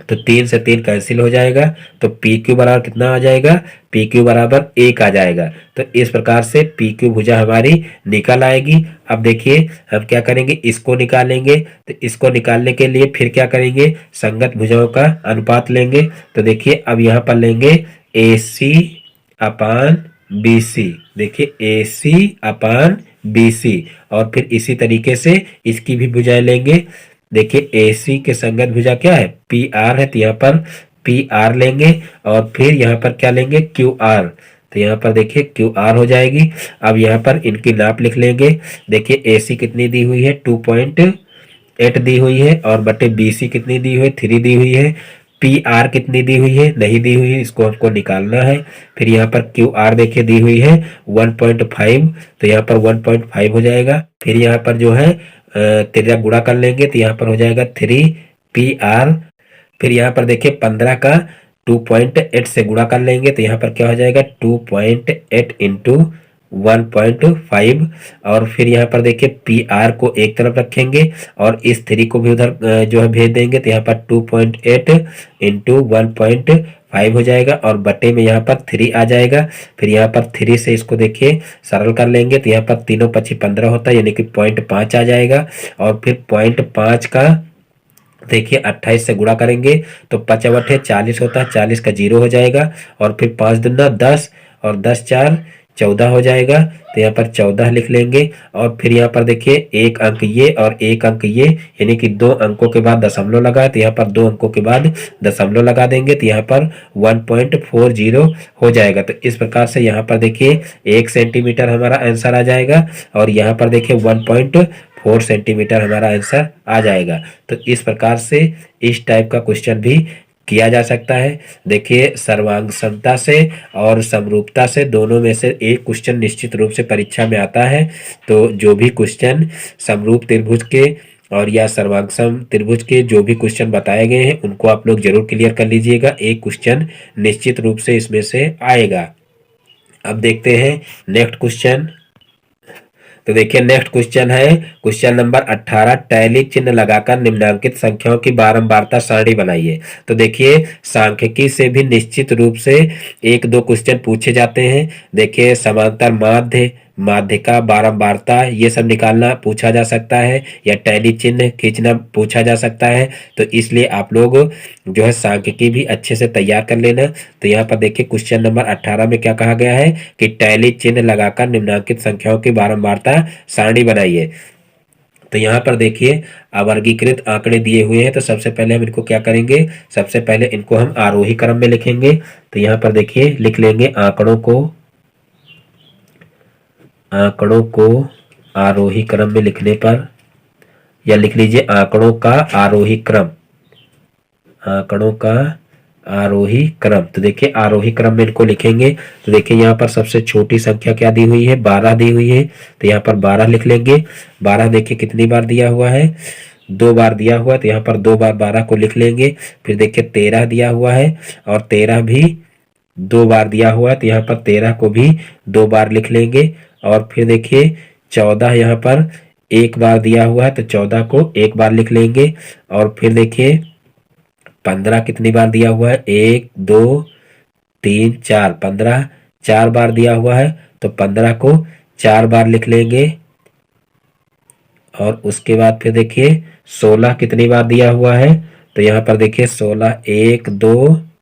तो 3 से 3 कैंसिल हो जाएगा, तो पी क्यू बराबर कितना आ जाएगा, पी क्यू बराबर 1 आ जाएगा। तो इस प्रकार से पी क्यू भुजा हमारी निकल आएगी। अब देखिए हम क्या करेंगे, इसको निकालेंगे। तो इसको निकालने के लिए फिर क्या करेंगे, संगत भुजाओं का अनुपात लेंगे। तो देखिए अब यहाँ पर लेंगे ए सी अपान बी सी, देखिए ए सी अपान बी सी। और फिर इसी तरीके से इसकी भी भुजाएं लेंगे। देखिए ए सी के संगत भुजा क्या है, पी आर है, तो यहाँ पर पी आर लेंगे। और फिर यहाँ पर क्या लेंगे, क्यू आर, तो यहाँ पर देखिए क्यू आर हो जाएगी। अब यहाँ पर इनकी नाप लिख लेंगे। देखिए ए सी कितनी दी हुई है, 2.8 दी हुई है, और बटे बी सी कितनी दी हुई है, 3 दी हुई है। पी आर कितनी दी हुई है, नहीं दी हुई है, इसको हमको निकालना है। फिर यहाँ पर क्यू आर देखिए दी हुई है 1.5, तो यहाँ पर 1.5 हो जाएगा। फिर यहाँ पर जो है तिर्यक गुणा कर लेंगे, तो यहाँ पर हो जाएगा 3 पी आर। फिर यहाँ पर देखिए 15 का 2.8 से गुणा कर लेंगे, तो यहाँ पर क्या हो जाएगा, 2.8 इंटू 1.5। और फिर यहाँ पर देखिए पी आर को एक तरफ रखेंगे और इस 3 को भी उधर जो है भेज देंगे। तो यहाँ पर 2.8 इंटू 1.5 हो जाएगा, और बटे में यहाँ पर 3 आ जाएगा। फिर यहाँ पर 3 से इसको देखिए सरल कर लेंगे, तो यहाँ पर 3 पची 15 होता है, यानी कि 0.5 आ जाएगा। और फिर 0.5 का देखिए 28 से गुणा करेंगे तो 5 बटे 40 होता है, 40 का 0 हो जाएगा। और फिर 5 दूना 10 और 10 4 14 हो जाएगा, तो यहाँ पर 14 लिख लेंगे। और फिर यहाँ पर देखिए एक अंक ये और एक अंक ये, यानी कि 2 अंकों के बाद दशमलव लगा, तो यहाँ पर 2 अंकों के बाद दशमलव लगा देंगे, तो यहाँ पर 1.40 हो जाएगा। तो इस प्रकार से यहाँ पर देखिए 1 सेंटीमीटर हमारा आंसर आ जाएगा, और यहाँ पर देखिए 1.4 सेंटीमीटर हमारा आंसर आ जाएगा। तो इस प्रकार से इस टाइप का क्वेश्चन भी किया जा सकता है। देखिए सर्वांग समता से और समरूपता से दोनों में से एक क्वेश्चन निश्चित रूप से परीक्षा में आता है। तो जो भी क्वेश्चन समरूप त्रिभुज के और या सर्वांगसम त्रिभुज के जो भी क्वेश्चन बताए गए हैं उनको आप लोग जरूर क्लियर कर लीजिएगा, एक क्वेश्चन निश्चित रूप से इसमें से आएगा। अब देखते हैं नेक्स्ट क्वेश्चन। तो देखिए नेक्स्ट क्वेश्चन है क्वेश्चन नंबर 18, टैली चिन्ह लगाकर निम्नांकित संख्याओं की बारंबारता सारणी बनाइए। तो देखिए सांख्यिकी से भी निश्चित रूप से 1-2 क्वेश्चन पूछे जाते हैं। देखिए समांतर माध्य, माध्यिका, बारंबारता, ये सब निकालना पूछा जा सकता है, या टैली चिन्ह खींचना पूछा जा सकता है। तो इसलिए आप लोग जो है सांख्यिकी भी अच्छे से तैयार कर लेना। तो यहाँ पर देखिए क्वेश्चन नंबर 18 में क्या कहा गया है कि टैली चिन्ह लगाकर निम्नांकित संख्याओं की बारंबारता सारणी बनाइए। तो यहाँ पर देखिए अवर्गीकृत आंकड़े दिए हुए हैं, तो सबसे पहले हम इनको क्या करेंगे, सबसे पहले इनको हम आरोही क्रम में लिखेंगे। तो यहाँ पर देखिए लिख लेंगे आंकड़ों को आरोही क्रम में लिखने पर या लिख लीजिए आंकड़ों का आरोही क्रम, आंकड़ों का आरोही क्रम। तो देखिए आरोही क्रम में इनको लिखेंगे। तो देखिए यहाँ पर सबसे छोटी संख्या क्या दी हुई है, 12 दी हुई है। तो यहाँ पर 12 लिख लेंगे। 12 देखिए कितनी बार दिया हुआ है, 2 बार दिया हुआ है, तो यहाँ पर 2 बार 12 को लिख लेंगे। फिर देखिए 13 दिया हुआ है और 13 भी 2 बार दिया हुआ है, तो यहाँ पर 13 को भी 2 बार लिख लेंगे। और फिर देखिए 14 यहाँ पर 1 बार दिया हुआ है, तो 14 को 1 बार लिख लेंगे। और फिर देखिए 15 कितनी बार दिया हुआ है, 1 2 3 4, 15 4 बार दिया हुआ है, तो 15 को 4 बार लिख लेंगे। और उसके बाद फिर देखिए 16 कितनी बार दिया हुआ है, तो यहाँ पर देखिए 16 1 2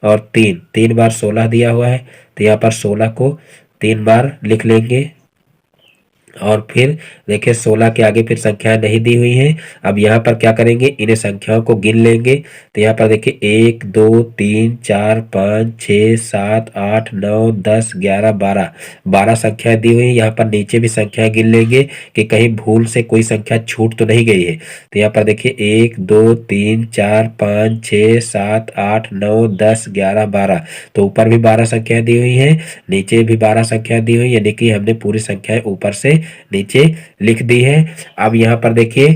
और 3, 3 बार 16 दिया हुआ है, तो यहाँ पर 16 को 3 बार लिख लेंगे। और फिर देखिए 16 के आगे फिर संख्याएं नहीं दी हुई हैं। अब यहाँ पर क्या करेंगे, इन्हें संख्याओं को गिन लेंगे। तो यहाँ पर देखिए 1 2 3 4 5 6 7 8 9 10 11 12, 12 संख्याएं दी हुई हैं। यहाँ पर नीचे भी संख्याएं गिन लेंगे कि कहीं भूल से कोई संख्या छूट तो नहीं गई है। तो यहाँ पर देखिए 1 2 3 4 5 6 7 8 9 10 11 12, तो ऊपर भी 12 संख्याएं दी हुई हैं, नीचे भी 12 संख्याएं दी हुई, यानी कि हमने पूरी संख्याएं ऊपर से नीचे लिख दी है। अब यहाँ पर देखिए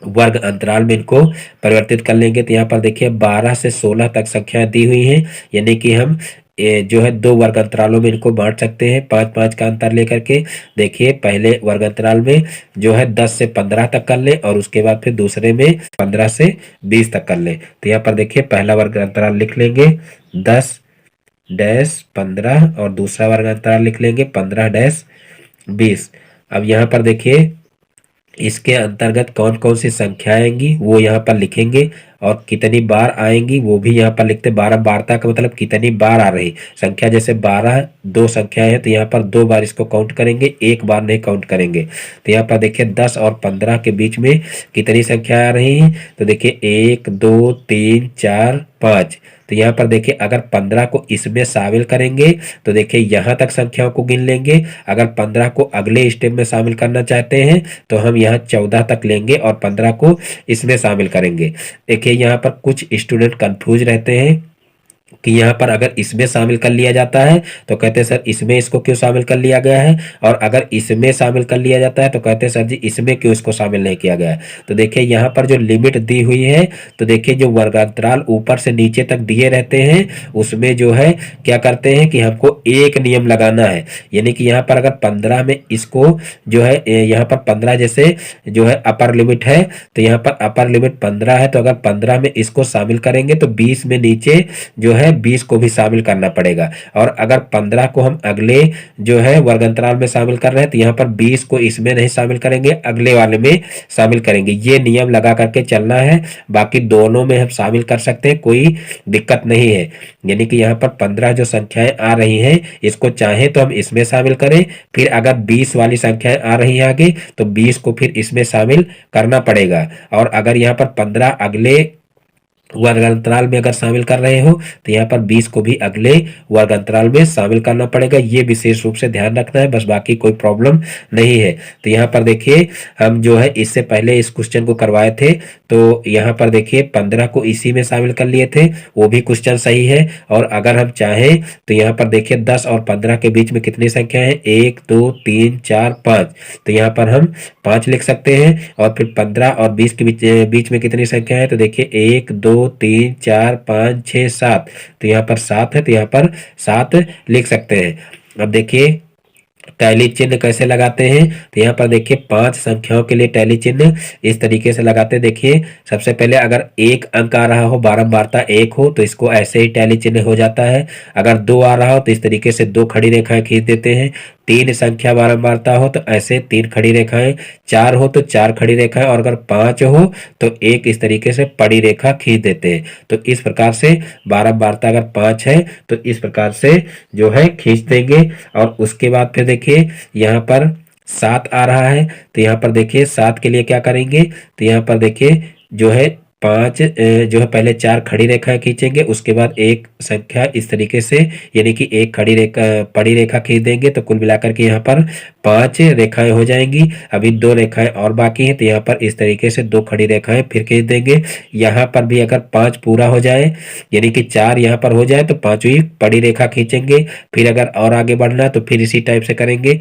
वर्ग अंतराल में इनको परिवर्तित कर लेंगे। तो यहाँ पर देखिए 12 से 16 तक संख्या दी हुई हैं, यानी कि हम जो है 2 वर्ग अंतरालों में इनको बांट सकते हैं, 5-5 का अंतर लेकर के। देखिए पहले वर्ग अंतराल में जो है 10 से 15 तक कर ले और उसके बाद फिर दूसरे में 15 से 20 तक कर ले। तो यहाँ पर देखिए पहला वर्ग अंतराल लिख लेंगे 10 डैश 15 और दूसरा वर्ग अंतराल लिख लेंगे 15 डैश 20। अब यहाँ पर देखिए इसके अंतर्गत कौन कौन सी संख्या आएंगी वो यहाँ पर लिखेंगे और कितनी बार आएंगी वो भी यहाँ पर लिखते। 12 बारता का मतलब कितनी बार आ रही संख्या, जैसे 12 2 संख्या है तो यहाँ पर 2 बार इसको काउंट करेंगे, 1 बार नहीं काउंट करेंगे। तो यहाँ पर देखिए 10 और 15 के बीच में कितनी संख्या आ रही है, तो देखिए 1 2 3 4 5। तो यहाँ पर देखिए अगर 15 को इसमें शामिल करेंगे तो देखिए यहाँ तक संख्याओं को गिन लेंगे। अगर 15 को अगले स्टेप में शामिल करना चाहते हैं तो हम यहाँ 14 तक लेंगे और 15 को इसमें शामिल करेंगे। देखिए यहाँ पर कुछ स्टूडेंट कंफ्यूज रहते हैं कि यहाँ पर अगर इसमें शामिल कर लिया जाता है तो कहते हैं सर इसमें इसको क्यों शामिल कर लिया गया है, और अगर इसमें शामिल कर लिया जाता है तो कहते हैं सर जी इसमें क्यों इसको शामिल नहीं किया गया है। तो देखिए यहाँ पर जो लिमिट दी हुई है, तो देखिए जो वर्गांतराल ऊपर से नीचे तक दिए रहते हैं उसमें जो है क्या करते हैं कि हमको एक नियम लगाना है, यानी कि यहाँ पर अगर 15 में इसको जो है यहाँ पर 15 जैसे जो है अपर लिमिट है, तो यहाँ पर अपर लिमिट 15 है, तो अगर 15 में इसको शामिल करेंगे तो 20 में नीचे जो है 20 को भी शामिल करना पड़ेगा। और अगर 15 को हम अगले जो है वर्गांतराल में शामिल कर रहे हैं तो यहाँ पर 20 को इसमें नहीं शामिल करेंगे, अगले वाले में शामिल करेंगे। ये नियम लगा करके चलना है, बाकी दोनों में हम शामिल कर सकते हैं, कोई दिक्कत नहीं है। यानी कि यहाँ पर 15 जो संख्याएं आ रही हैं इसको चाहे तो हम इसमें शामिल करें, फिर अगर 20 वाली संख्याएं आ रही हैं आगे तो 20 को फिर इसमें शामिल करना पड़ेगा। और अगर यहाँ पर 15 अगले वर्ग अंतराल में अगर शामिल कर रहे हो तो यहाँ पर 20 को भी अगले वर्ग अंतराल में शामिल करना पड़ेगा। ये विशेष रूप से ध्यान रखना है, बस बाकी कोई प्रॉब्लम नहीं है। तो यहाँ पर देखिए हम जो है इससे पहले इस क्वेश्चन को करवाए थे, तो यहाँ पर देखिए 15 को इसी में शामिल कर लिए थे, वो भी क्वेश्चन सही है। और अगर हम चाहें तो यहाँ पर देखिए 10 और 15 के बीच में कितनी संख्या है, 1 2 3 4 5, तो यहाँ पर हम 5 लिख सकते हैं। और फिर 15 और 20 के बीच में कितनी संख्या है, तो देखिए 1 2 3 4 5 6 7, तो यहाँ पर 7 है, तो यहाँ पर 7 लिख सकते हैं। अब देखिए टैली चिन्ह कैसे लगाते हैं, तो यहाँ पर देखिए 5 संख्याओं के लिए टैली चिन्ह इस तरीके से लगाते हैं। देखिए सबसे पहले अगर 1 अंक आ रहा हो, बारंबारता 1 हो, तो इसको ऐसे ही टैली चिन्ह हो जाता है। अगर 2 आ रहा हो तो इस तरीके से 2 खड़ी रेखाएं खींच देते हैं। 3 संख्या बारंबारता हो तो ऐसे 3 खड़ी रेखाएं, 4 हो तो 4 खड़ी रेखाएं, और अगर 5 हो तो एक इस तरीके से पड़ी रेखा खींच देते हैं। तो इस प्रकार से बारंबारता अगर 5 है तो इस प्रकार से जो है खींच देंगे। और उसके बाद फिर देखिए यहाँ पर 7 आ रहा है, तो यहाँ पर देखिए 7 के लिए क्या करेंगे, तो यहाँ पर देखिए जो है 5 जो है पहले 4 खड़ी रेखाएं खींचेंगे, उसके बाद एक संख्या इस तरीके से, यानी कि एक खड़ी रेखा बड़ी रेखा खींच देंगे, तो कुल मिलाकर के यहाँ पर 5 रेखाएं हो जाएंगी। अभी 2 रेखाएं और बाकी हैं, तो यहाँ पर इस तरीके से 2 खड़ी रेखाएं फिर खींच देंगे। यहाँ पर भी अगर 5 पूरा हो जाए, यानी कि 4 यहाँ पर हो जाए, तो 5वीं बड़ी रेखा खींचेंगे। फिर अगर और आगे बढ़ना तो फिर इसी टाइप से करेंगे,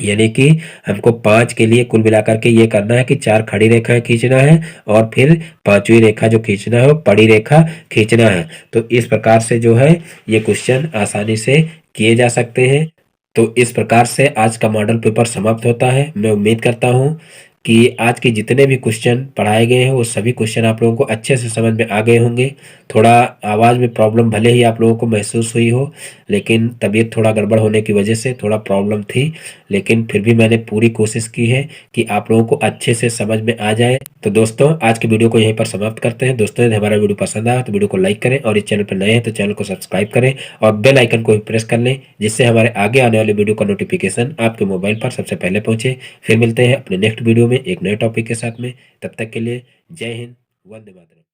यानी कि हमको 5 के लिए कुल मिलाकर के ये करना है कि 4 खड़ी रेखाएं खींचना है और फिर 5वीं रेखा जो खींचना है वो बड़ी रेखा खींचना है। तो इस प्रकार से जो है ये क्वेश्चन आसानी से किए जा सकते हैं। तो इस प्रकार से आज का मॉडल पेपर समाप्त होता है। मैं उम्मीद करता हूँ कि आज के जितने भी क्वेश्चन पढ़ाए गए हैं वो सभी क्वेश्चन आप लोगों को अच्छे से समझ में आ गए होंगे। थोड़ा आवाज़ में प्रॉब्लम भले ही आप लोगों को महसूस हुई हो, लेकिन तबीयत थोड़ा गड़बड़ होने की वजह से थोड़ा प्रॉब्लम थी, लेकिन फिर भी मैंने पूरी कोशिश की है कि आप लोगों को अच्छे से समझ में आ जाए। तो दोस्तों आज की वीडियो को यहीं पर समाप्त करते हैं। दोस्तों यदि हमारा वीडियो पसंद आया तो वीडियो को लाइक करें, और इस चैनल पर नए हैं तो चैनल को सब्सक्राइब करें और बेल आइकन को भी प्रेस कर लें, जिससे हमारे आगे आने वाले वीडियो का नोटिफिकेशन आपके मोबाइल पर सबसे पहले पहुंचे। फिर मिलते हैं अपने नेक्स्ट वीडियो में एक नए टॉपिक के साथ में। तब तक के लिए जय हिंद, वंदे मातरम।